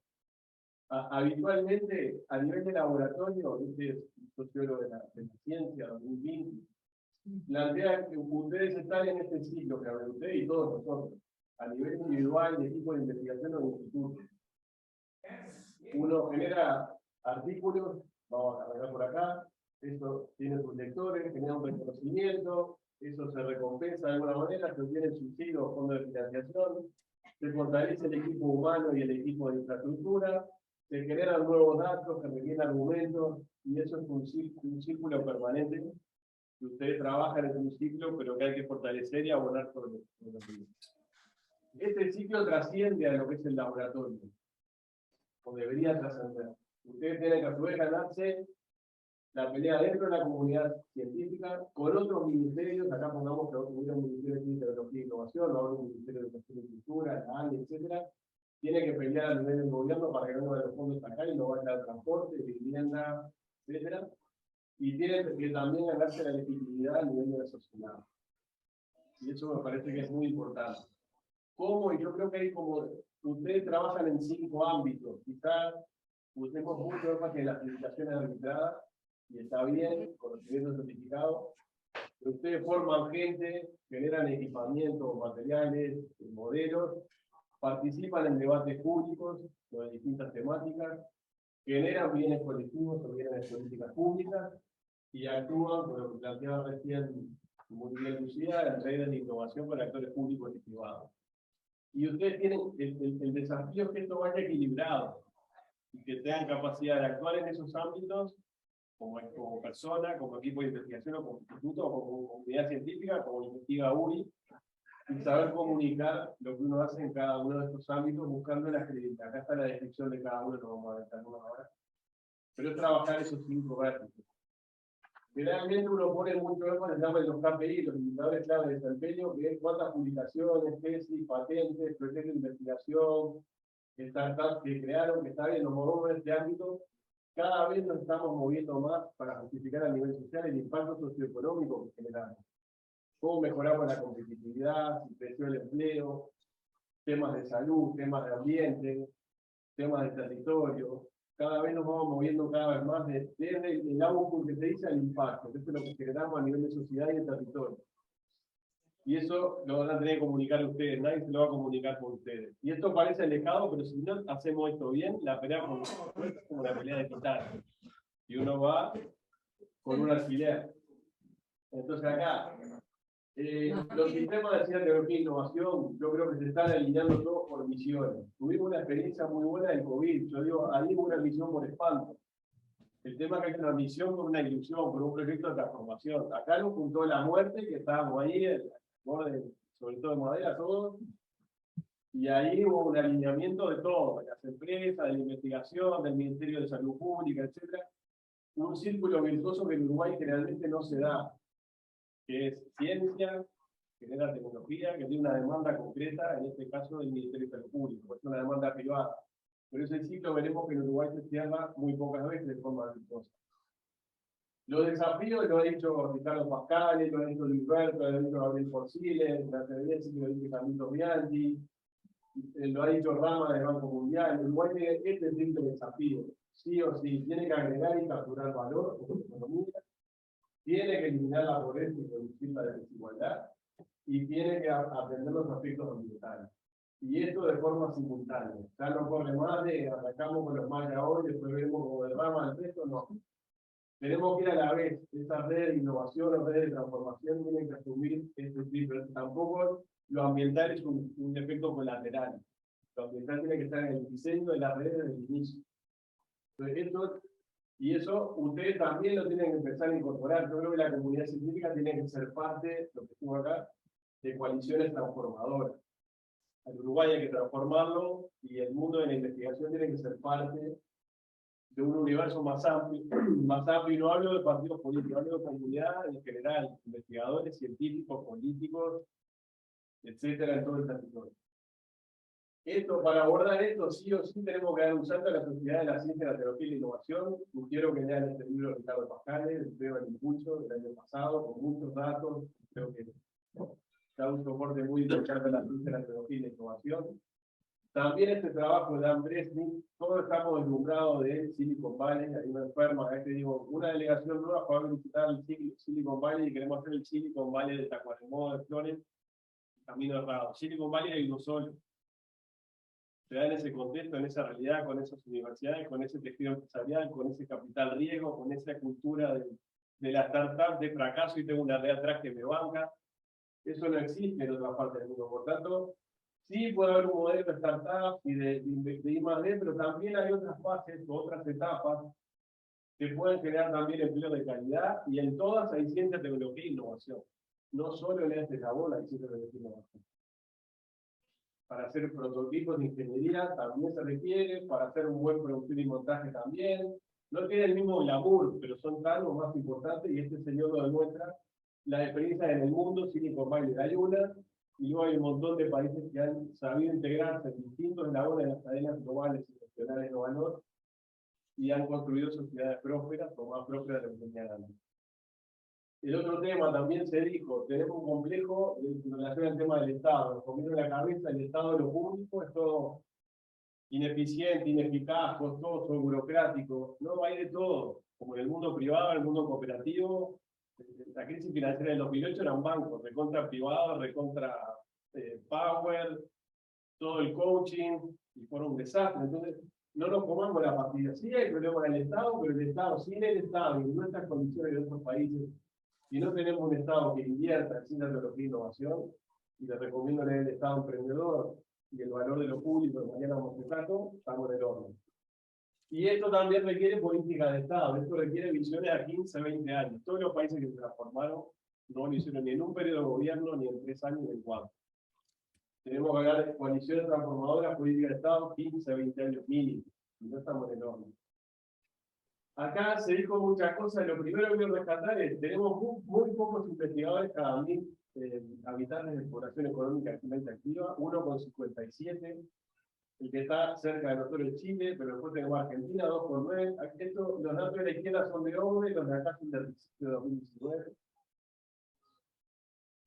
Habitualmente, a nivel de laboratorio, este es un sociólogo de la ciencia, Don Lin, plantea que ustedes están en este ciclo que hablan ustedes y todos nosotros, a nivel individual, de equipo de investigación o de instituto. Uno genera artículos, vamos a arrancar por acá, eso tiene sus lectores, genera un reconocimiento, eso se recompensa de alguna manera, se obtiene subsidios, fondos de financiación, se fortalece el equipo humano y el equipo de infraestructura, se generan nuevos datos, se requieren argumentos, y eso es un círculo permanente, que ustedes trabajan en un ciclo, pero que hay que fortalecer y abonar sobre los demás. Este ciclo trasciende a lo que es el laboratorio, o debería trascender. Ustedes tienen que a su vez ganarse la pelea dentro de la comunidad científica, con otros ministerios, acá pongamos que hubiera un ministerio de tecnología e innovación, o un ministerio de educación y cultura, la ANI, etc. Tiene que pelear a nivel del gobierno para que no de los fondos acá y no vaya al transporte, vivienda, etc. Y tienen que también ganarse la legitimidad a nivel de la sociedad. Y eso me parece que es muy importante. ¿Cómo? Y yo creo que hay como, ustedes trabajan en 5 ámbitos, quizás usemos mucho énfasis en las limitaciones arbitradas, y está bien, conocimiento certificado, pero ustedes forman gente, generan equipamiento, materiales, modelos, participan en debates públicos sobre distintas temáticas, generan bienes colectivos o bienes de políticas públicas, y actúan, como lo planteaba recién muy bien Lucía, en redes de innovación con actores públicos y privados. Y ustedes tienen el desafío que esto vaya equilibrado, y que tengan capacidad de actuar en esos ámbitos como persona, como equipo de investigación, o como instituto, o como comunidad científica, como investiga URI, y saber comunicar lo que uno hace en cada uno de estos ámbitos, buscando la credibilidad. Acá está la descripción de cada uno, lo vamos a ver algunos ahora. Pero es trabajar esos 5 vértices. Generalmente uno pone mucho énfasis en los KPI, los indicadores clave de desempeño, que es cuántas publicaciones, tesis, patentes, proyectos de investigación, startups que crearon, que está bien, nos movemos en este ámbito. Cada vez nos estamos moviendo más para justificar a nivel social el impacto socioeconómico que generamos. Cómo mejoramos la competitividad, si creció el empleo, temas de salud, temas de ambiente, temas de territorio, cada vez nos vamos moviendo cada vez más desde el output que se dice al impacto, que eso es lo que generamos a nivel de sociedad y de territorio. Y eso lo van a tener que comunicar ustedes, nadie se lo va a comunicar por ustedes. Y esto parece alejado, pero si no hacemos esto bien, la pelea con los es como la pelea de titanes. Y uno va con un alfiler. Entonces acá, los sistemas de ciencia, tecnología e innovación, yo creo que se están alineando todos por misiones. Tuvimos una experiencia muy buena del COVID, yo digo, ahí hubo una misión por espanto. El tema es que hay una misión con una ilusión, con un proyecto de transformación. Acá nos juntó la muerte, que estábamos ahí, el borde, sobre todo de madera, todos. Y ahí hubo un alineamiento de todo, de las empresas, de la investigación, del Ministerio de Salud Pública, etc. Un círculo virtuoso que en Uruguay generalmente no se da, que es ciencia, que genera tecnología, que tiene una demanda concreta, en este caso del Ministerio de Salud Pública, es una demanda privada. Pero ese ciclo veremos que en Uruguay se cierra muy pocas veces de forma virtuosa. Los desafíos lo ha dicho Ricardo Pascale, lo ha dicho Luisberto, lo ha dicho Gabriel Porciles, la tendencia lo ha dicho Carlito Bianchi, lo ha dicho Rama del Banco Mundial. Uruguay tiene este tipo de desafío. Sí o sí, tiene que agregar y capturar valor en su economía, tiene que eliminar la pobreza y reducir la desigualdad, y tiene que atender los aspectos ambientales. Y esto de forma simultánea. Ya no corre más de arrancamos con los mayas hoy, después vemos cómo derrama el resto, no. Tenemos que ir a la vez. Esa red de innovación, las redes de transformación tienen que asumir este tipo. Tampoco lo ambiental es un efecto colateral. Lo ambiental tiene que estar en el diseño de las redes desde el inicio. Entonces, y eso ustedes también lo tienen que empezar a incorporar. Yo creo que la comunidad científica tiene que ser parte, lo que estuvo acá, de coaliciones transformadoras. El Uruguay hay que transformarlo y el mundo de la investigación tiene que ser parte de un universo más amplio, y no hablo de partidos políticos, hablo de comunidad en general, investigadores, científicos, políticos, etcétera, en todo el territorio. Esto, para abordar esto, sí o sí tenemos que dar un salto a la sociedad de la ciencia, la tecnología y la innovación. Quiero que lean este libro de Ricardo Pascale, el Prueba del Impulso, del año pasado, con muchos datos. Creo que da un soporte muy importante a la ciencia, la tecnología y la innovación. También este trabajo de Andrés Smith, todos estamos deslumbrados de Silicon Valley. Hay una enferma, te digo, una delegación nueva para visitar el Silicon Valley y queremos hacer el Silicon Valley de Tacuarembó, de Flores, camino errado. Silicon Valley hay uno solo. Se da en ese contexto, en esa realidad, con esas universidades, con ese tejido empresarial, con ese capital riesgo, con esa cultura de la startup de fracaso y tengo una red atrás que me banca. Eso no existe en otras partes del mundo. Por tanto, sí puede haber un modelo de startup y de I+D, pero también hay otras fases, otras etapas que pueden generar también empleo de calidad, y en todas hay ciencia, tecnología e innovación. No solo en este labor hay ciencia, tecnología e innovación. Para hacer prototipos de ingeniería también se requiere, para hacer un buen producción y montaje también. No tiene el mismo glamour, pero son tan o más importantes, y este señor lo demuestra. La experiencia en el mundo, Silicon Valley hay una, y luego hay un montón de países que han sabido integrarse en distintos eslabones de las cadenas globales y nacionales de valor, y han construido sociedades prósperas o más prósperas de lo que tenían antes. El otro tema también se dijo, tenemos un complejo en relación al tema del Estado. Nos comieron la cabeza, el Estado de lo público es todo ineficiente, ineficaz, costoso, burocrático. No, hay de todo. Como en el mundo privado, en el mundo cooperativo. La crisis financiera del 2008 era un banco, recontra privado, recontra power, todo el coaching, y fue un desastre. Entonces, no nos comamos la partida. Sí hay problemas en el Estado, pero el Estado, sin el Estado y en nuestras condiciones de otros países, si no tenemos un Estado que invierta en ciencia, tecnología e innovación, y les recomiendo leer el Estado emprendedor y el valor de lo público de Mariana Montesato, estamos en el orden. Y esto también requiere política de Estado, esto requiere visiones a 15, 20 años. Todos los países que se transformaron no lo hicieron ni en un periodo de gobierno, ni en 3 años, ni en 4. Tenemos que hablar de coaliciones transformadoras, política de Estado, 15, 20 años mínimo, y no estamos en el orden. Acá se dijo muchas cosas. Lo primero que quiero rescatar es, tenemos muy pocos investigadores cada 1000 habitantes de población económica activamente activa, 1,57, el que está cerca de nosotros es Chile, pero después tenemos Argentina, 2,9. Los datos de la izquierda son de hombre, los de acá son de 2019.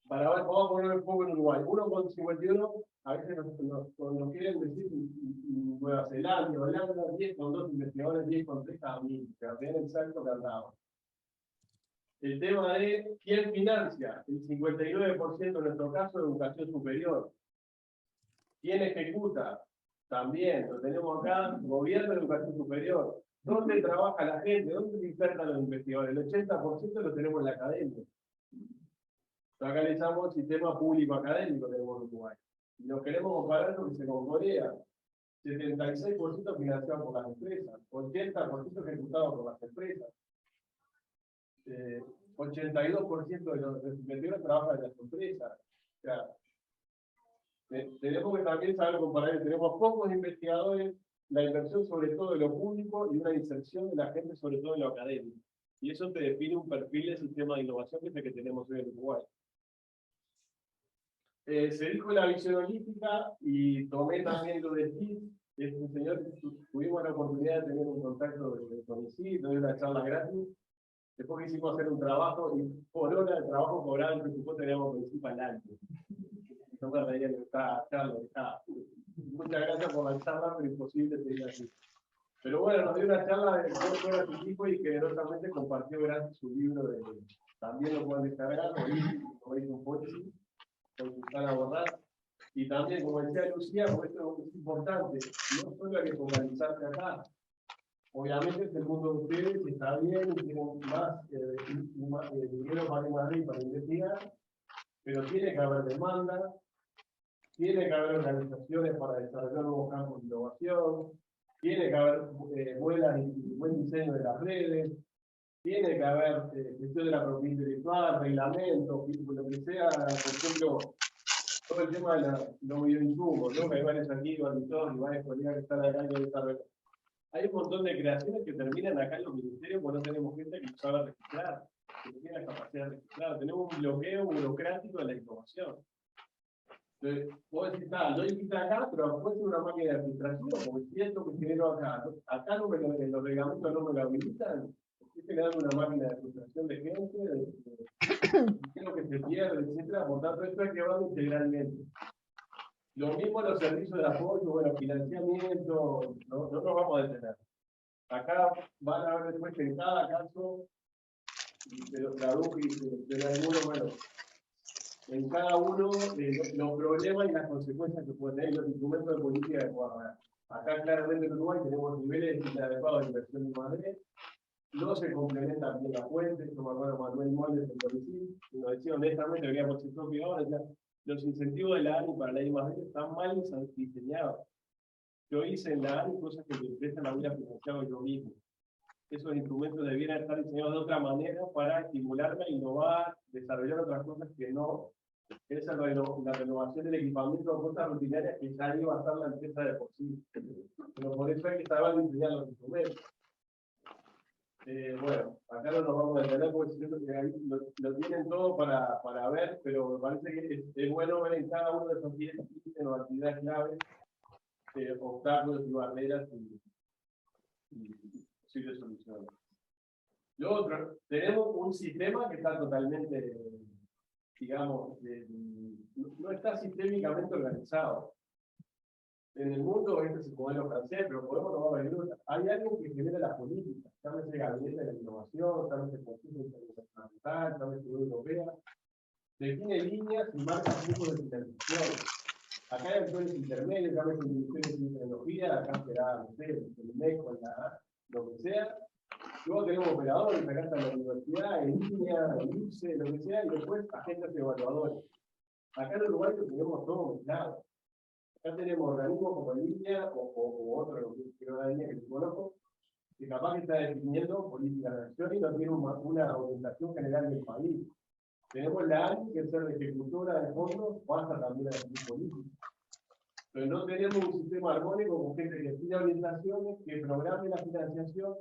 para ver, vamos a poner un poco en Uruguay. 1,51, a veces nos quieren decir Nueva Zelanda, Holanda, 10,2 investigadores, 10,3 cada mil, que es exacto que andamos. El tema de quién financia, el 59% en nuestro caso, educación superior. ¿Quién ejecuta? También, lo tenemos acá, gobierno de educación superior. ¿Dónde trabaja la gente? ¿Dónde se insertan los investigadores? El 80% lo tenemos en la academia. Acá le llamamos sistema público académico, tenemos en Uruguay. Y lo queremos comparar con lo que se con Corea. 76% financiado por las empresas, 80% ejecutado por las empresas. 82% de los investigadores trabajan en las empresas. O sea, tenemos que también saber comparar. Tenemos pocos investigadores, la inversión sobre todo en lo público y una inserción de la gente sobre todo en lo académico. Y eso te define un perfil de sistema de innovación que es el que tenemos hoy en Uruguay. Se dijo la visión holística y tomé también lo de TIC. Este señor, tuvimos la oportunidad de tener un contacto con ICI, de una charla gratis. Después quisimos hacer un trabajo y por hora de trabajo cobrado el presupuesto teníamos principal año. No me reía que estaba Carlos, muchas gracias por la charla, pero imposible seguir así. Pero bueno, nos dio una charla de cómo fuera su equipo y generosamente compartió gratis su libro de, también lo pueden descargar, Horizon Policy, con Susana Borrás. Y también, como decía Lucía, por esto es importante, no solo hay que focalizarse acá. Obviamente el mundo de ustedes está bien y tienen más dinero para ir más arriba para investigar, pero tiene que haber demanda, tiene que haber organizaciones para desarrollar nuevos campos de innovación, tiene que haber buen diseño de las redes, tiene que haber gestión de la propiedad intelectual, reglamentos, lo que sea, por ejemplo, todo el tema de los bioinsumos, ¿no? Que hay varios aquí, y varios colegas que están acá en desarrollo. Hay un montón de creaciones que terminan acá en los ministerios porque no tenemos gente que sabe registrar, que no tiene la capacidad de registrar. Tenemos un bloqueo burocrático de la innovación. Entonces, vos decís, yo invito acá, pero después es una máquina de registración, porque si esto que genero acá, acá no en los reglamentos no me lo habilitan, estoy generando una máquina de frustración de gente, dinero que se pierde, etcétera. Por tanto, esto hay que llevarlo integralmente. Lo mismo los servicios de apoyo, bueno, financiamiento, no nos vamos a detener. Acá van a ver después que en cada caso de los traductores, de algunos, bueno, en cada uno los problemas y las consecuencias que pueden tener los instrumentos de política de Guadalajara. Acá claramente en Uruguay tenemos niveles inadecuados de inversión en Madrid, no se complementan bien las fuentes, como hermano Manuel Moldes en Policía, y nos decía honestamente, deberíamos ser propios ahora, los incentivos de la ANI para la I+D están mal diseñados. Yo hice en la ANI cosas que me empiezan a hubiera financiado yo mismo. Esos instrumentos debieran estar diseñados de otra manera para estimularme a innovar, desarrollar otras cosas que no. Esa es la renovación del equipamiento, cosas rutinarias que ya iba a estar la empresa de por sí. Pero por eso hay que saber diseñar los instrumentos. Bueno, acá no nos vamos a detener porque siento que ahí lo tienen todo para ver, pero me parece que es bueno ver en cada uno de esos 10 ítems o actividades claves obstáculos y barreras y posibles soluciones. Lo otro, tenemos un sistema que está totalmente, digamos, no está sistémicamente organizado. En el mundo, este es el modelo francés, pero podemos tomar el mundo. Hay algo que genera la política, llámese gabinete de la innovación, llámese Consejo Intergubernamental, llámese Unión Europea, define líneas y marca puntos de financiación. Acá hay actores intermedios, llámese el Ministerio de Tecnología, acá será, no sé, el MECO, lo que sea. Luego tenemos operadores, acá está la universidad, en línea, el IPSE, lo que sea, y después agentes evaluadores. Acá en Uruguay lo tenemos todo mezclado. Acá tenemos organismos como línea o otro que no línea que conozco, que capaz que está definiendo políticas de acción y no tiene una orientación general del país. Tenemos la ANI, que es ser ejecutora de fondos, pasa también a definir políticas. Pero no tenemos un sistema armónico con gente que define orientaciones, que programe la financiación,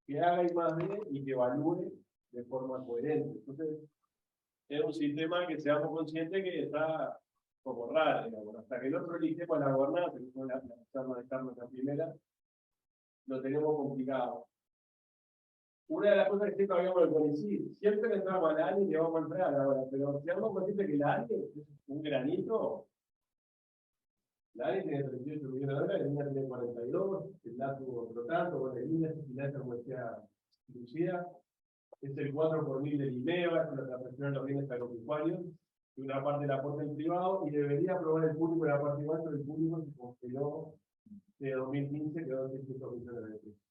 que haga I+D y que evalúe de forma coherente. Entonces, es un sistema que seamos conscientes que está como raro, digamos. Hasta que no prolijemos la gobernanza, que fue la charla de Carlos la primera, lo tenemos complicado. una de las cosas que siempre habíamos de CONICYT, siempre le entramos a la ANI y le vamos a entrar ahora, pero si vamos consciente que la ANI es un granito, la ANI tiene 38 millones de dólares, el INA tiene 42, el LATU otro tanto, bueno, el INA es como decía Lucía, es el 4 por mil del IMEVA, es la transacción de los bienes agropecuarios, y una parte la aporta el privado, y debería aprobar el público la parte igual, pero el público se congeló de 2015, quedó en 600 millones de pesos.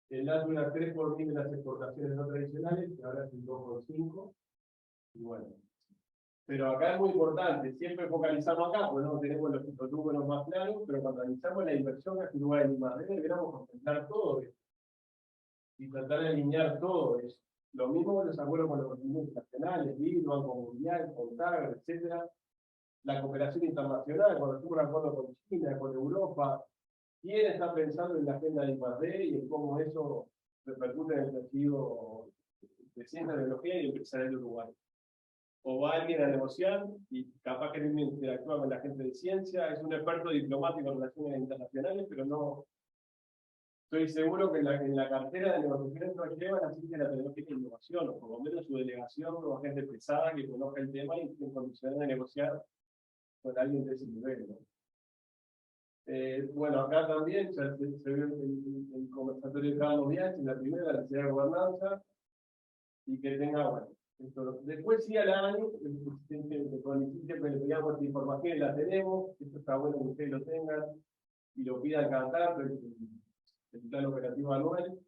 El LATU era 3 por mil de las exportaciones no tradicionales, que ahora es un 2,5, y bueno. Pero acá es muy importante, siempre focalizamos acá, porque no tenemos los números más claros, pero cuando analizamos la inversión que hace Uruguay en I+D, deberíamos contemplar todo esto, y tratar de alinear todo eso. Lo mismo con los acuerdos con los continentes nacionales, BID, Banco Mundial, CONTAG, etcétera. La cooperación internacional, cuando hacemos un acuerdo con China, con Europa, ¿quién está pensando en la agenda de I+D y en cómo eso repercute en el tejido de ciencia, tecnología y empresarial de Uruguay? O va alguien a negociar y capaz que no interactúa con la gente de ciencia, es un experto diplomático en relaciones internacionales, pero no. Estoy seguro que en la cartera de negociaciones no lleva la ciencia, la tecnología y la innovación, o por lo menos su delegación, o gente pesada que conozca el tema y esté en condiciones de negociar con alguien de ese nivel, ¿no? Bueno, acá también ya se vio el conversatorio de Carlos Bianchi, en la primera, la necesidad de gobernanza, y que tenga, bueno, esto. Después sí a la ANI, con el siempre le pedíamos esta información, la tenemos, esto está bueno que ustedes lo tengan, y lo pidan cada tanto, el plan operativo anual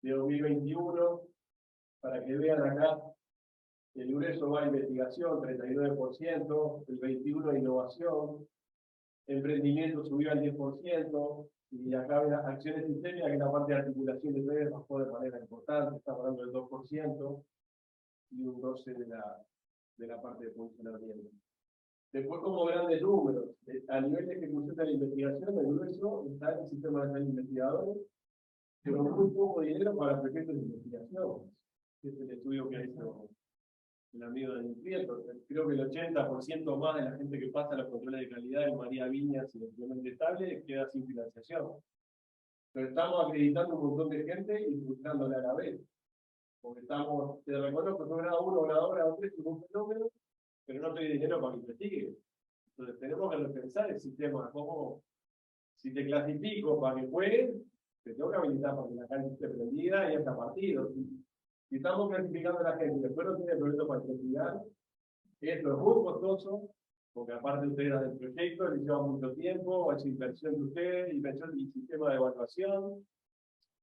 de 2021, para que vean acá, el ingreso va a investigación, 39%, el 21% innovación, emprendimiento subió al 10%, y acá ven las acciones sistémicas, que la parte de articulación de redes bajó de manera importante, está hablando del 2%, y un 12% de la parte de funcionamiento. Después, como grandes números, a nivel de ejecución de la investigación, el grueso está en el sistema de investigadores, pero muy poco dinero para proyectos de investigación. Este es el estudio que ha hecho el amigo de Prieto. Creo que el 80% más de la gente que pasa los controles de calidad en María Viñas y el estable queda sin financiación. Pero estamos acreditando un montón de gente y frustrándola a la vez. Porque estamos, te reconozco, son grado 1, grado 2, grado 3, un fenómeno, pero no te doy dinero para que investigue. Entonces tenemos que repensar el sistema, como si te clasifico para que juegues, te tengo que habilitar para que la cancha esté prendida y hasta partidos. Si estamos clasificando a la gente y después no tiene proyecto para investigar, esto es muy costoso, porque aparte ustedes del proyecto, les lleva mucho tiempo, es inversión de ustedes, inversión y sistema de evaluación,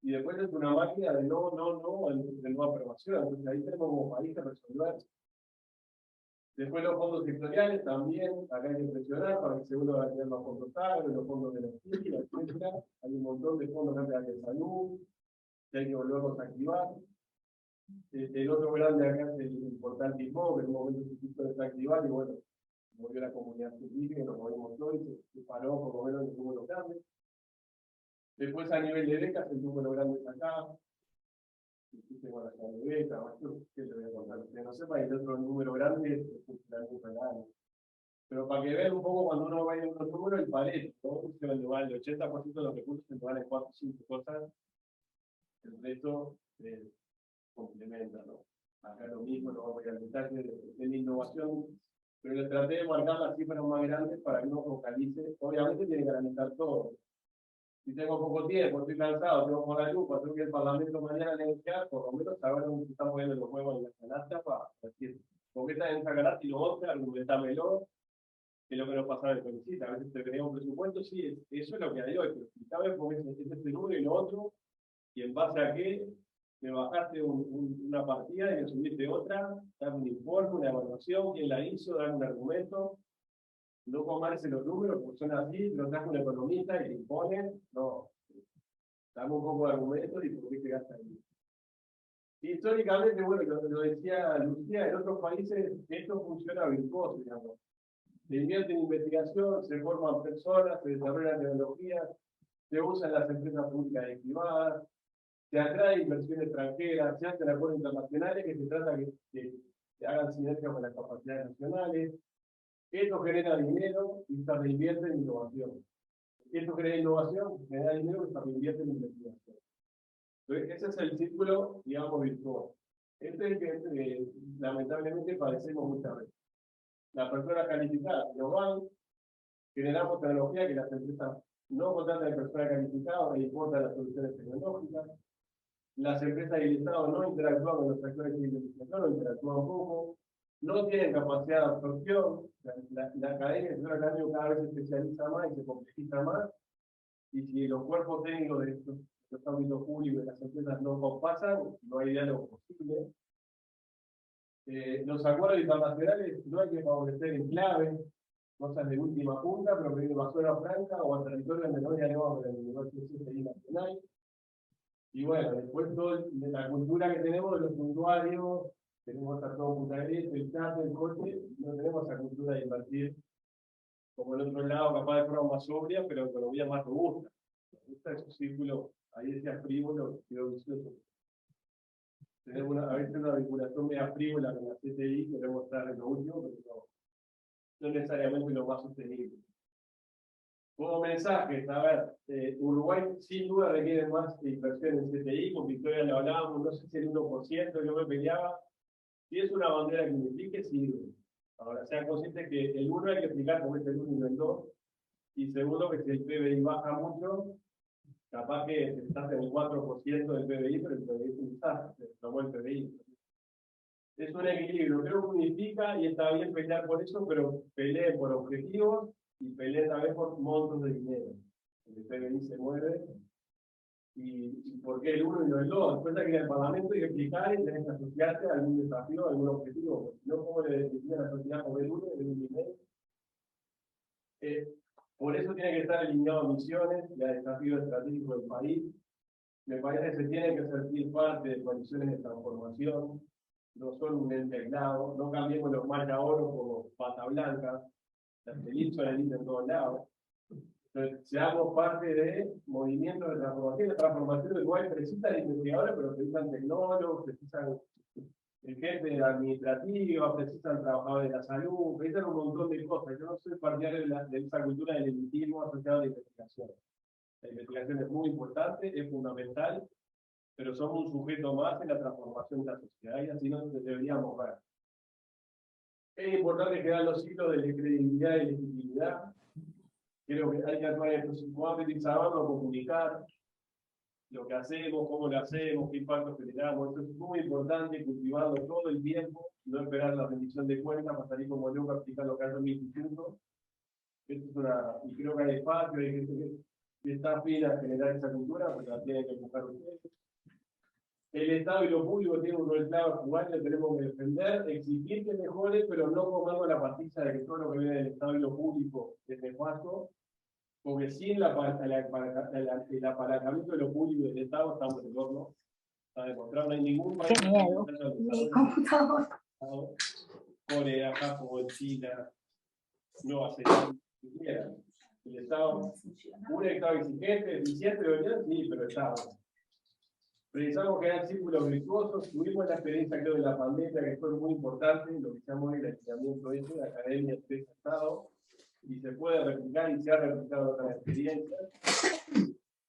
y después es una máquina de no, de no aprobación. Entonces ahí tenemos como país que resolver. Después los fondos sectoriales también, acá hay que presionar para que seguro van a tener los fondos agro, los fondos de energía, etc. Hay un montón de fondos de salud, que hay que volverlos a activar. El otro grande acá es el importante ISMO, que en un momento se quiso desactivar, y bueno, volvió la comunidad científica, nos movimos todos y se paró por lo menos en el número grande. Después a nivel de becas, el número grande es acá. Existe con la de becas, ¿qué le voy a contar? Que no sepa, y el otro número grande es el funcionamiento del año. Pero para que vean un poco cuando uno va a ir a los números, el pareto, ¿no? El 80% de los recursos se van en 4 o 5 cosas, el resto complementa, ¿no? Acá lo mismo, no vamos a ir al detalle de la innovación, pero le traté de marcar las cifras más grandes para que uno focalice. Obviamente tiene que analizar todo. Si tengo poco tiempo, estoy cansado, tengo por la lupa, tengo que ir al Parlamento mañana a negociar, por lo menos saber dónde se están moviendo los huevos en la canasta para decir, ¿por qué está en esa canasta y lo otro? Argumentámelo, que es lo que nos pasa en el CONICYT. A veces te creía un presupuesto, sí, eso es lo que hay hoy, pero explicame por qué es este número y lo otro, y en base a qué me bajaste una partida y me subiste otra, dame un informe, una evaluación, quién la hizo, dame un argumento. No comerse los números, porque son así, lo trajo un economista y te impone, no. Dame un poco de argumentos y por qué llegaste ahí. Históricamente, bueno, lo decía Lucía, en otros países esto funciona virtuoso, digamos. Se invierte en investigación, se forman personas, se desarrollan tecnologías, se usan las empresas públicas y privadas, se atrae inversión extranjera, se hacen acuerdos internacionales que se trata que hagan sinergia con las capacidades nacionales. Esto genera dinero y se reinvierte en innovación. Esto genera innovación, genera dinero y se reinvierte en investigación. Entonces, ese es el círculo, digamos, virtuoso. Este es el que lamentablemente padecemos muchas veces. Las personas calificadas nos van, generamos tecnología que las empresas no contratan de personas calificadas, no importan las soluciones tecnológicas. Las empresas y el Estado no interactúan con los actores de investigación, no interactúan poco, no tienen capacidad de absorción. La academia, el sector académico cada vez se especializa más y se complejiza más. Y si los cuerpos técnicos de los ámbitos públicos y las empresas no compasan, no hay diálogo posible. Los acuerdos internacionales no hay que favorecer en clave, cosas de última punta, pero que viene a zona franca o a territorio donde no dialogamos con el negocio nacional. Y bueno, después toda la cultura que tenemos de los usuarios, tenemos a todo Punta Derecha, el chat, el coche, no tenemos esa cultura de invertir como el otro lado, capaz de forma más sobria, pero economía más robusta. Me gusta ese círculo, ahí decía frívolo, quedó vicioso. Tenemos a veces una vinculación media frívola con la CTI, queremos estar en lo último, pero no necesariamente lo más sostenible. Como mensajes, a ver, Uruguay sin duda requiere más inversión en CTI, con Victoria lo hablábamos, no sé si el 1%, yo me peleaba. Si es una bandera que unifique, sirve. Ahora, sean conscientes que el 1 hay que explicar cómo es el 1 y no el 2. Y segundo, que si el PBI baja mucho, capaz que estás en el 4% del PBI, pero el PBI es un desastre, se tomó el PBI. Es un equilibrio, creo que unifica y está bien pelear por eso, pero peleen por objetivos y peleen también por montos de dinero. El PBI se mueve. ¿Y por qué el 1 y no el 2? Después de que en el Parlamento hay que explicar y tenés que asociarte a algún desafío, a algún objetivo. Porque si no, ¿cómo le define a la sociedad por el 1 y el 1 y medio? Por eso tiene que estar alineado a misiones y a desafíos estratégicos del país. Me parece que se tiene que sentir parte de coaliciones de transformación, no solo un ente aislado, no cambiemos los marcha oro como pata blanca, las elites son elites en todos lados. Entonces, seamos parte de movimientos de transformación. La transformación del Uruguay precisa investigadores, pero precisan tecnólogos, precisan gente administrativa, precisan trabajadores de la salud, precisan un montón de cosas. Yo no soy partidario de esa cultura del elitismo asociado a la investigación. La investigación es muy importante, es fundamental, pero somos un sujeto más en la transformación de la sociedad y así nos deberíamos ver. Es importante quedar los hilos de credibilidad y legitimidad. Creo que hay que actuar en estos 5 ámbitos, saberlo comunicar, lo que hacemos, cómo lo hacemos, qué impacto generamos. Eso es muy importante, cultivarlo todo el tiempo, no esperar la rendición de cuentas para salir como loco a explicar lo que hace en mi instituto. Esto es y creo que hay espacio, hay gente que está afín a generar esa cultura, pero la tienen que buscar ustedes. El Estado y lo público tienen un rol clave a jugar y lo tenemos que defender, exigir que mejore, pero no comernos la pastilla de que todo lo que viene del Estado y lo público es nefasto, porque sin el apalancamiento de lo público y del Estado estamos en el horno. Está demostrado, no hay ningún país. ¡Qué miedo! Mi computador. Corea, Japón, China, Nueva Zelanda, siquiera. El Estado, un Estado exigente, eficiente, sí, pero Estado. Precisamos crear círculos virtuosos. Tuvimos la experiencia, creo, de la pandemia, que fue muy importante, lo que llamamos el aislamiento de academia, empresa, Estado, y se puede replicar y se ha replicado otras experiencias.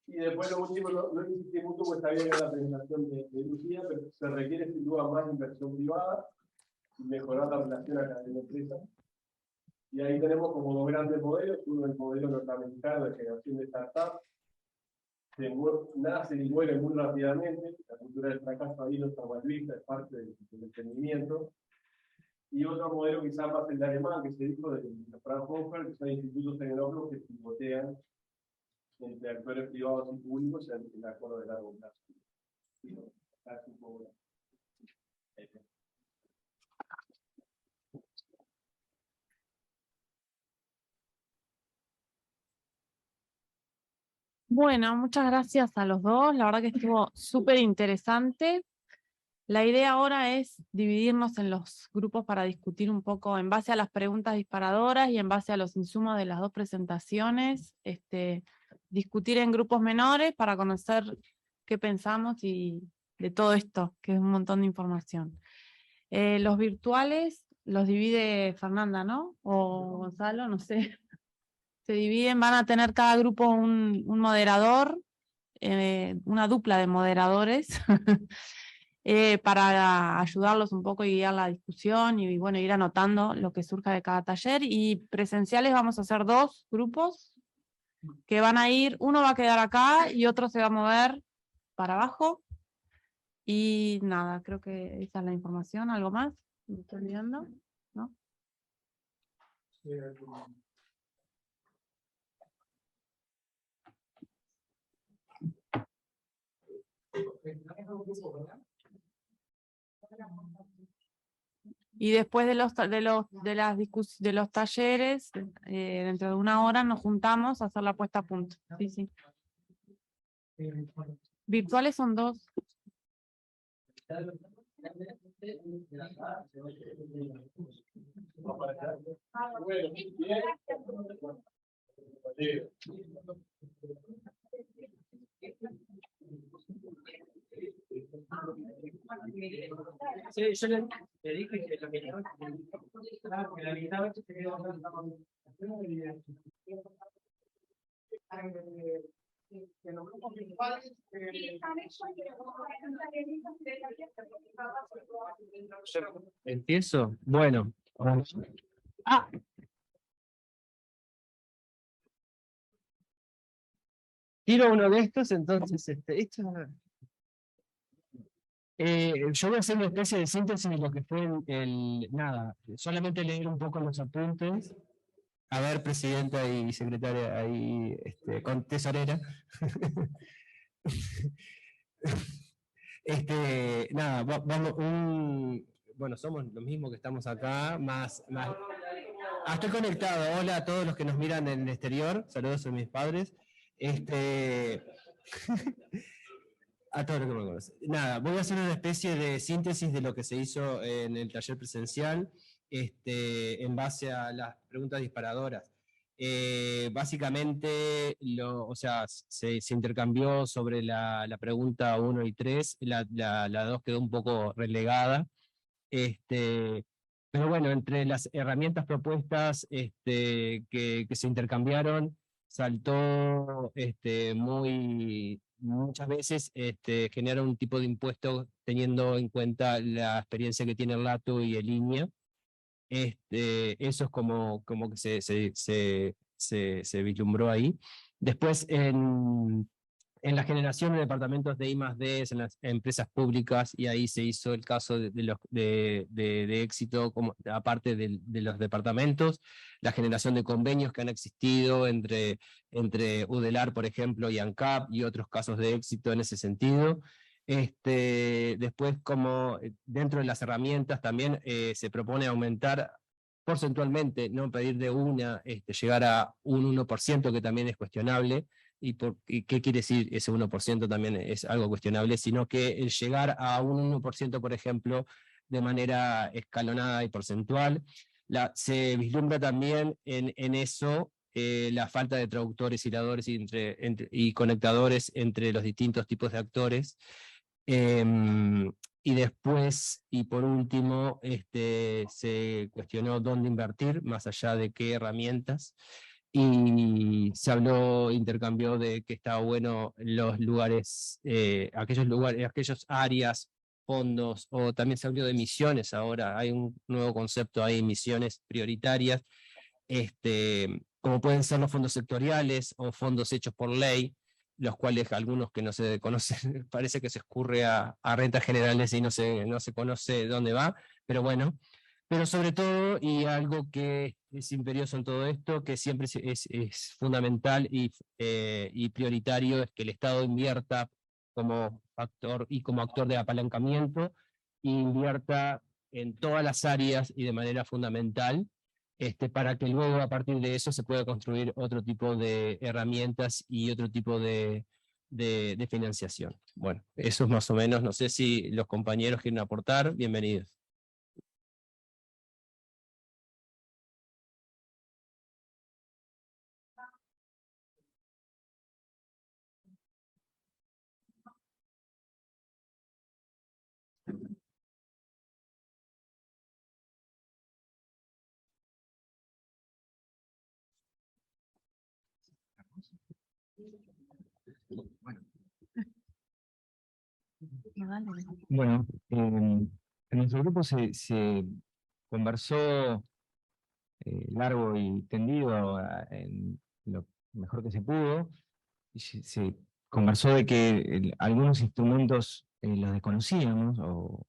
Y después lo último, no insistí mucho, porque está bien en la presentación de Lucía, pero se requiere sin duda más inversión privada y mejorar la relación academia-empresa. Y ahí tenemos como 2 grandes modelos, uno el modelo norteamericano de generación de startups, nace y muere muy rápidamente, la cultura del fracaso ahí no está mal vista, es parte del emprendimiento. Y otro modelo quizás más el de alemán, que se dijo de Fraunhofer, que son institutos tecnológicos que pivotean entre actores privados y públicos en el acuerdo de largo plazo. Bueno, muchas gracias a los dos, la verdad que estuvo súper interesante. La idea ahora es dividirnos en los grupos para discutir un poco en base a las preguntas disparadoras y en base a los insumos de las 2 presentaciones, discutir en grupos menores para conocer qué pensamos y de todo esto, que es un montón de información. Los virtuales los divide Fernanda, ¿no? O Gonzalo, no sé. Se dividen, van a tener cada grupo un moderador, una dupla de moderadores para ayudarlos un poco y guiar la discusión y bueno, ir anotando lo que surja de cada taller. Y presenciales vamos a hacer 2 grupos que van a ir, uno va a quedar acá y otro se va a mover para abajo. Y nada, creo que esa es la información. ¿Algo más? ¿Me estoy olvidando? ¿No? Y después de los talleres, dentro de 1 hora nos juntamos a hacer la puesta a punto. Sí, sí. Virtuales son 2. Bueno, bien. Sí, yo le dije que lo que la mitad se quedó. En los grupos principales, ¿empiezo? Bueno. Ah. Tiro uno de estos, entonces, yo voy a hacer una especie de síntesis de lo que fue nada, solamente leer un poco los apuntes. A ver, presidenta y secretaria, ahí, con tesorera. Nada, vamos, bueno, somos los mismos que estamos acá, más. Estoy conectado. Hola a todos los que nos miran en el exterior. Saludos a mis padres. A todos los que me conocen. Nada, voy a hacer una especie de síntesis de lo que se hizo en el taller presencial, en base a las preguntas disparadoras. Básicamente, o sea, se intercambió sobre la pregunta 1 y 3, la 2 quedó un poco relegada. Pero bueno, entre las herramientas propuestas que se intercambiaron, saltó muchas veces genera un tipo de impuesto teniendo en cuenta la experiencia que tiene el LATU y el INEA. Eso es como que se vislumbró ahí. Después, en la generación de departamentos de I+D en las empresas públicas, y ahí se hizo el caso de éxito, como, aparte de los departamentos, la generación de convenios que han existido entre UDELAR, por ejemplo, y ANCAP, y otros casos de éxito en ese sentido. Después, como dentro de las herramientas también se propone aumentar porcentualmente, no pedir de llegar a un 1%, que también es cuestionable. ¿Y qué quiere decir ese 1%? También es algo cuestionable, sino que el llegar a un 1%, por ejemplo, de manera escalonada y porcentual, se vislumbra también en eso la falta de traductores, hiladores y conectadores entre los distintos tipos de actores. Y después, y por último, se cuestionó dónde invertir, más allá de qué herramientas. Y se intercambió de que estaba bueno los lugares, aquellas áreas, fondos, o también se habló de misiones ahora, hay un nuevo concepto ahí, misiones prioritarias, como pueden ser los fondos sectoriales o fondos hechos por ley, los cuales algunos que no se conocen, parece que se escurre a rentas generales y no se conoce dónde va, pero bueno. Pero sobre todo, y algo que es imperioso en todo esto, que siempre es fundamental y prioritario, es que el Estado invierta como factor y como actor de apalancamiento, invierta en todas las áreas y de manera fundamental, para que luego a partir de eso se pueda construir otro tipo de herramientas y otro tipo de financiación. Bueno, eso es más o menos, no sé si los compañeros quieren aportar, bienvenidos. Bueno, en nuestro grupo se conversó largo y tendido en lo mejor que se pudo. Y se conversó de que algunos instrumentos los desconocíamos, o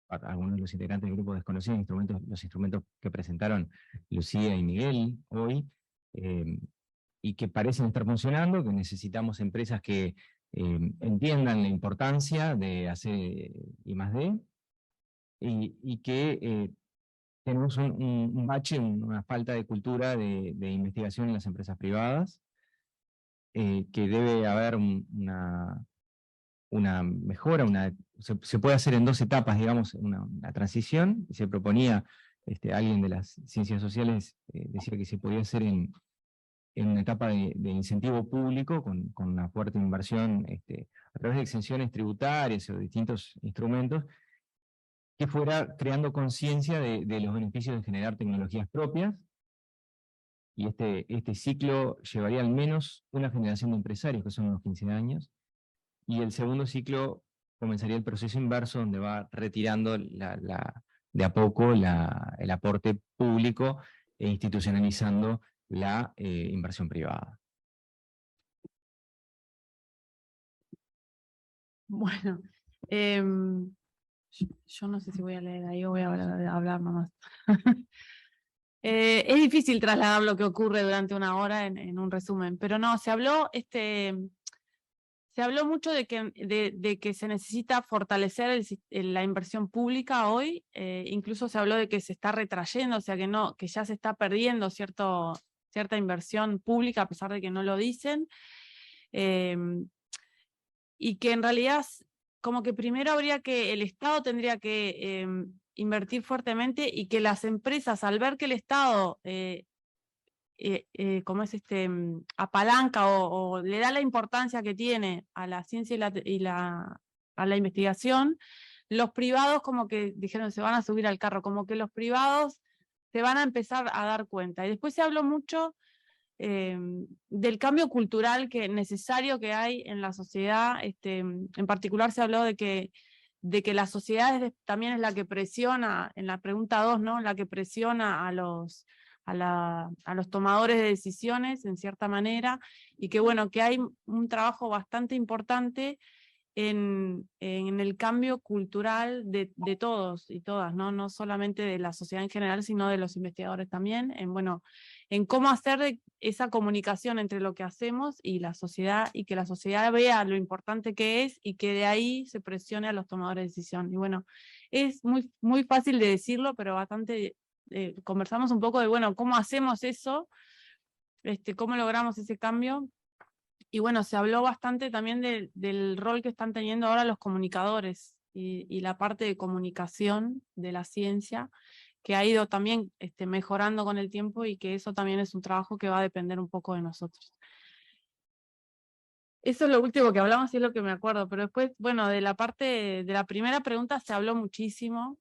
algunos de los integrantes del grupo desconocían los instrumentos que presentaron Lucía y Miguel hoy, y que parecen estar funcionando, que necesitamos empresas que entiendan la importancia de hacer I+D, y que tenemos un bache, una falta de cultura de investigación en las empresas privadas, que debe haber una mejora, se puede hacer en 2 etapas, digamos, una transición, y se proponía, alguien de las ciencias sociales decía que se podía hacer en una etapa de incentivo público, con una fuerte inversión a través de exenciones tributarias o distintos instrumentos, que fuera creando conciencia de los beneficios de generar tecnologías propias, y este ciclo llevaría al menos una generación de empresarios, que son unos 15 años, y el segundo ciclo comenzaría el proceso inverso, donde va retirando de a poco el aporte público e institucionalizando la inversión privada. Bueno, yo no sé si voy a leer ahí o voy a hablar nomás. Es difícil trasladar lo que ocurre durante una hora en un resumen, pero no, se habló mucho de que se necesita fortalecer la inversión pública hoy, incluso se habló de que se está retrayendo, o sea que ya se está perdiendo cierta inversión pública, a pesar de que no lo dicen, y que en realidad como que primero el Estado tendría que invertir fuertemente, y que las empresas, al ver que el Estado como es apalanca o le da la importancia que tiene a la ciencia a la investigación, los privados como que dijeron se van a subir al carro, como que los privados se van a empezar a dar cuenta. Y después se habló mucho del cambio cultural necesario que hay en la sociedad. En particular se habló de que la sociedad también es la que presiona, en la pregunta 2, ¿no? La que presiona a los tomadores de decisiones, en cierta manera, y que bueno, que hay un trabajo bastante importante en el cambio cultural de todos y todas, ¿no? No solamente de la sociedad en general, sino de los investigadores también, en cómo hacer esa comunicación entre lo que hacemos y la sociedad, y que la sociedad vea lo importante que es, y que de ahí se presione a los tomadores de decisión. Y bueno, es muy, muy fácil de decirlo, pero bastante conversamos un poco de, bueno, cómo hacemos eso, cómo logramos ese cambio. Y bueno, se habló bastante también del rol que están teniendo ahora los comunicadores y la parte de comunicación de la ciencia, que ha ido también mejorando con el tiempo, y que eso también es un trabajo que va a depender un poco de nosotros. Eso es lo último que hablamos y es lo que me acuerdo, pero después, bueno, de la parte de la primera pregunta se habló muchísimo,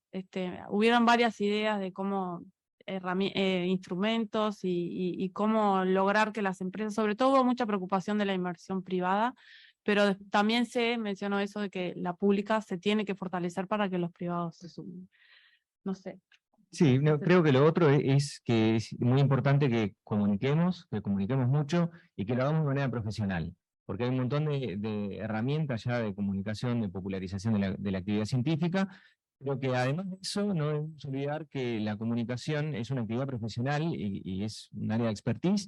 hubieron varias ideas de cómo instrumentos y cómo lograr que las empresas, sobre todo hubo mucha preocupación de la inversión privada, pero también se mencionó eso de que la pública se tiene que fortalecer para que los privados se sumen. No sé. Sí, creo que lo otro es que es muy importante que comuniquemos mucho, y que lo hagamos de manera profesional, porque hay un montón de herramientas ya de comunicación, de popularización de la actividad científica, pero que además de eso no debemos olvidar que la comunicación es una actividad profesional, y es un área de expertise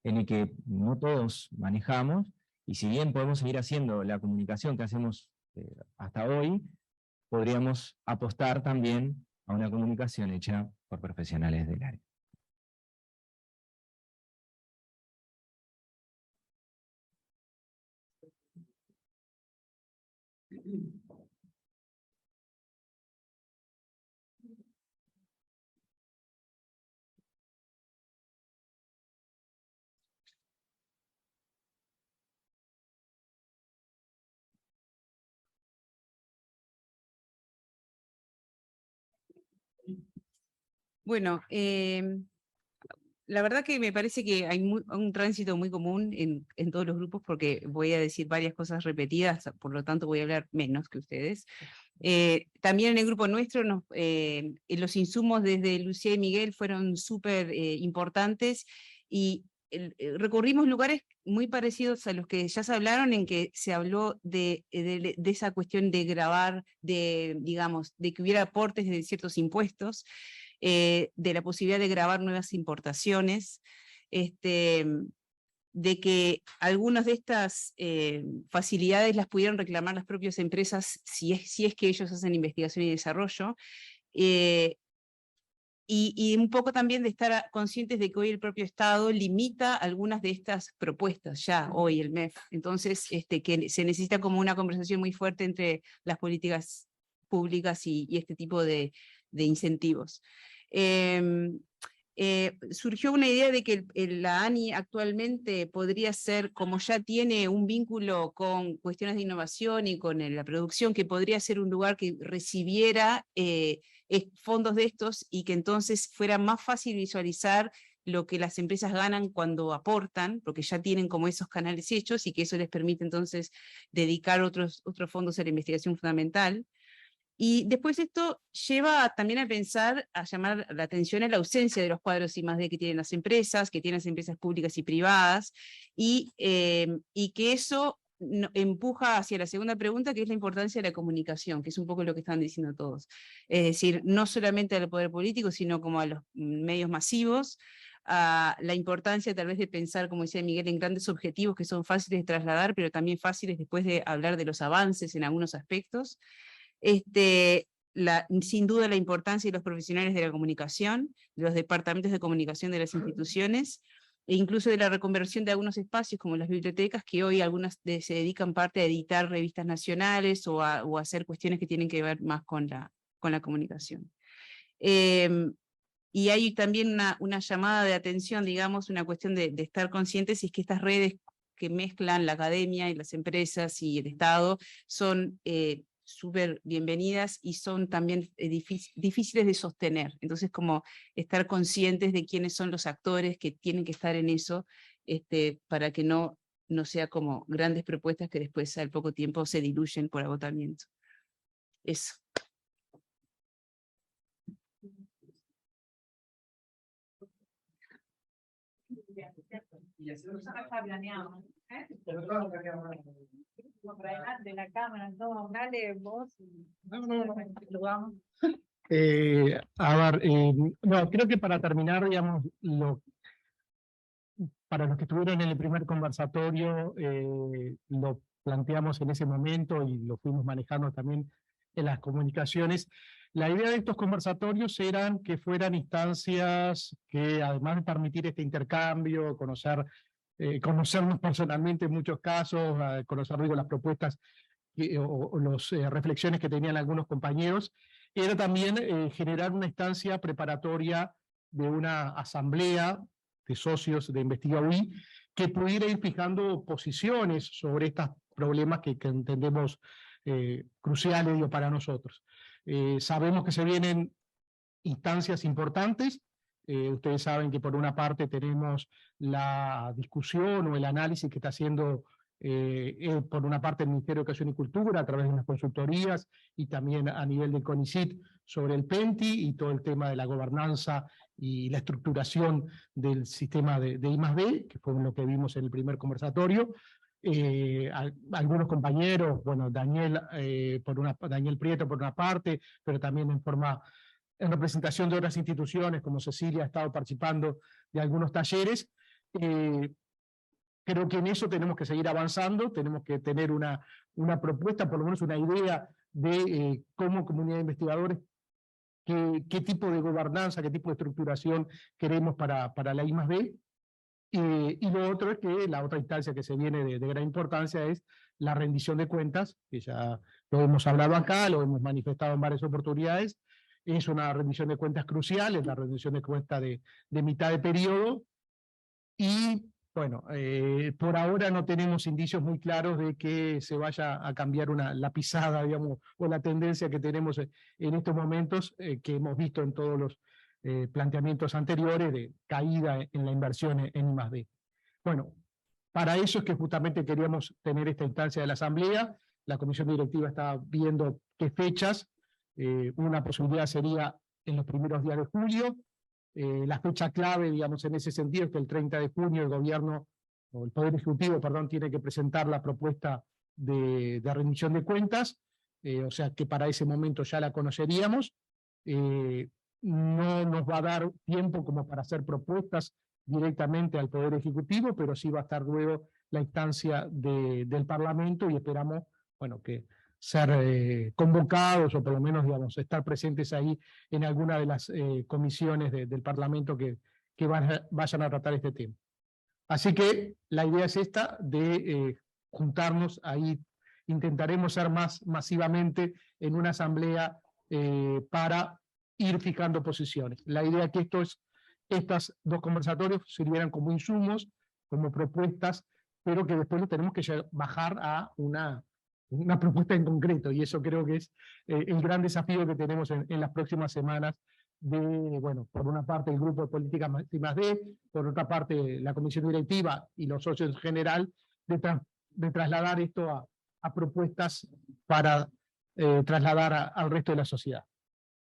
en el que no todos manejamos, y si bien podemos seguir haciendo la comunicación que hacemos hasta hoy, podríamos apostar también a una comunicación hecha por profesionales del área. Bueno, la verdad que me parece que hay un tránsito muy común en todos los grupos, porque voy a decir varias cosas repetidas, por lo tanto voy a hablar menos que ustedes. También en el grupo nuestro, los insumos desde Lucía y Miguel fueron súper importantes, y recorrimos lugares muy parecidos a los que ya se hablaron, en que se habló de esa cuestión de grabar, digamos, de que hubiera aportes de ciertos impuestos, de la posibilidad de grabar nuevas importaciones, de que algunas de estas facilidades las pudieran reclamar las propias empresas si es que ellos hacen investigación y desarrollo, y un poco también de estar conscientes de que hoy el propio Estado limita algunas de estas propuestas, ya hoy el MEF. Entonces, que se necesita como una conversación muy fuerte entre las políticas públicas y este tipo de incentivos. Surgió una idea de que la ANI actualmente podría ser, como ya tiene un vínculo con cuestiones de innovación y con la producción, que podría ser un lugar que recibiera fondos de estos, y que entonces fuera más fácil visualizar lo que las empresas ganan cuando aportan, porque ya tienen como esos canales hechos, y que eso les permite entonces dedicar otros fondos a la investigación fundamental. Y después esto lleva también a pensar, a llamar la atención a la ausencia de los cuadros I+D que tienen las empresas públicas y privadas, y que eso empuja hacia la segunda pregunta, que es la importancia de la comunicación, que es un poco lo que están diciendo todos. Es decir, no solamente al poder político, sino como a los medios masivos, a la importancia tal vez de pensar, como decía Miguel, en grandes objetivos que son fáciles de trasladar, pero también fáciles después de hablar de los avances en algunos aspectos. Sin duda la importancia de los profesionales de la comunicación, de los departamentos de comunicación de las instituciones, e incluso de la reconversión de algunos espacios como las bibliotecas, que hoy algunas se dedican parte a editar revistas nacionales o a hacer cuestiones que tienen que ver más con la comunicación. Y hay también una llamada de atención, digamos, una cuestión de estar conscientes, y es que estas redes que mezclan la academia y las empresas y el Estado son súper bienvenidas, y son también difíciles de sostener. Entonces, como estar conscientes de quiénes son los actores que tienen que estar en eso, para que no sea como grandes propuestas que después al poco tiempo se diluyen por agotamiento. Eso. De la cámara, no, dale vos. No, creo que para terminar, digamos, para los que estuvieron en el primer conversatorio, lo planteamos en ese momento y lo fuimos manejando también en las comunicaciones. La idea de estos conversatorios eran que fueran instancias que, además de permitir este intercambio, conocernos personalmente en muchos casos, conocer digo, las propuestas o las reflexiones que tenían algunos compañeros, era también generar una instancia preparatoria de una asamblea de socios de InvestigaUI que pudiera ir fijando posiciones sobre estos problemas que entendemos cruciales digo, para nosotros. Sabemos que se vienen instancias importantes. Ustedes saben que por una parte tenemos la discusión o el análisis que está haciendo por una parte el Ministerio de Educación y Cultura a través de unas consultorías, y también a nivel del CONICYT sobre el PENTI y todo el tema de la gobernanza y la estructuración del sistema de I+D, que fue lo que vimos en el primer conversatorio. Algunos compañeros, bueno, Daniel Prieto por una parte, pero también en representación de otras instituciones, como Cecilia ha estado participando de algunos talleres. Creo que en eso tenemos que seguir avanzando, tenemos que tener una propuesta, por lo menos una idea de cómo comunidad de investigadores, qué tipo de gobernanza, qué tipo de estructuración queremos para la I+D. Y lo otro es que la otra instancia que se viene de gran importancia es la rendición de cuentas, que ya lo hemos hablado acá, lo hemos manifestado en varias oportunidades. Es una rendición de cuentas crucial, es la rendición de cuentas de mitad de periodo, y bueno, por ahora no tenemos indicios muy claros de que se vaya a cambiar la pisada, digamos, o la tendencia que tenemos en estos momentos, que hemos visto en todos planteamientos anteriores de caída en la inversión en I+D. Bueno, para eso es que justamente queríamos tener esta instancia de la Asamblea. La comisión directiva está viendo qué fechas. Una posibilidad sería en los primeros días de julio. La fecha clave, digamos, en ese sentido es que el 30 de junio el gobierno, o el Poder Ejecutivo, perdón, tiene que presentar la propuesta de rendición de cuentas, o sea que para ese momento ya la conoceríamos. No nos va a dar tiempo como para hacer propuestas directamente al Poder Ejecutivo, pero sí va a estar luego la instancia del Parlamento y esperamos, bueno, que ser convocados o por lo menos, digamos, estar presentes ahí en alguna de las comisiones del Parlamento que vayan a tratar este tema. Así que la idea es esta de juntarnos ahí, intentaremos ser más masivamente en una asamblea para ir fijando posiciones. La idea es que estos dos conversatorios sirvieran como insumos, como propuestas, pero que después lo tenemos que bajar a una propuesta en concreto, y eso creo que es el gran desafío que tenemos en las próximas semanas, bueno, por una parte el grupo de políticas I+D, por otra parte la comisión directiva y los socios en general, de trasladar esto a propuestas para trasladar al resto de la sociedad.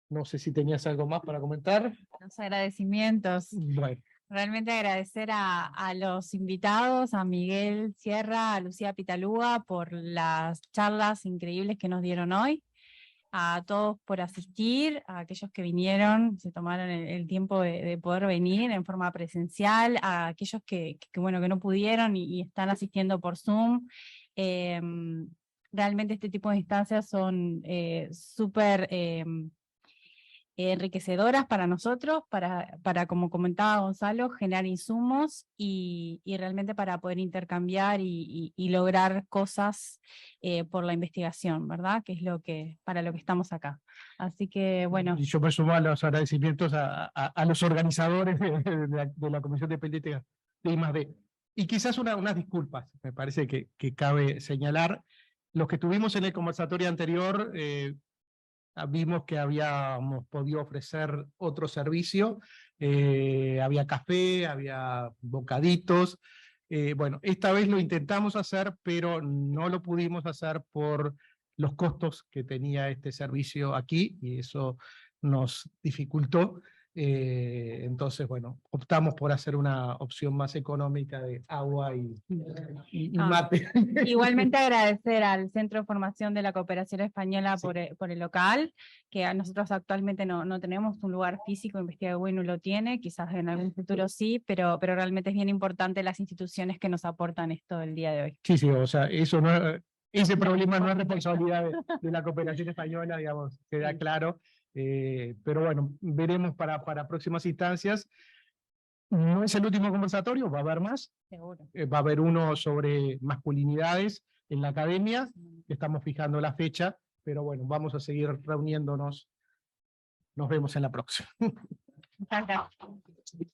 No sé si tenías algo más para comentar. Los agradecimientos. Bueno. Realmente agradecer a los invitados, a Miguel Sierra, a Lucía Pitaluga, por las charlas increíbles que nos dieron hoy, a todos por asistir, a aquellos que vinieron, se tomaron el tiempo de poder venir en forma presencial, a aquellos que no pudieron y están asistiendo por Zoom. Realmente este tipo de instancias son súper enriquecedoras para nosotros, para, como comentaba Gonzalo, generar insumos y realmente para poder intercambiar y lograr cosas por la investigación, ¿verdad? Que es para lo que estamos acá. Así que, bueno. Y yo me sumo a los agradecimientos a los organizadores de la Comisión de Políticas de I+D. Y quizás unas disculpas, me parece que cabe señalar. Los que estuvimos en el conversatorio anterior, vimos que habíamos podido ofrecer otro servicio, había café, había bocaditos. Bueno, esta vez lo intentamos hacer, pero no lo pudimos hacer por los costos que tenía este servicio aquí, y eso nos dificultó. Entonces, bueno, optamos por hacer una opción más económica de agua y mate. Igualmente agradecer al Centro de Formación de la Cooperación Española por el local, que nosotros actualmente no tenemos un lugar físico, InvestigaWay no lo tiene, quizás en algún futuro sí, pero realmente es bien importante las instituciones que nos aportan esto el día de hoy. Sí, sí, o sea, ese problema no es responsabilidad de la cooperación española, digamos, queda claro. Pero bueno, veremos para próximas instancias. No es el último conversatorio, va a haber más. Seguro. Va a haber uno sobre masculinidades en la academia, estamos fijando la fecha, pero bueno, vamos a seguir reuniéndonos. Nos vemos en la próxima. Muchas gracias.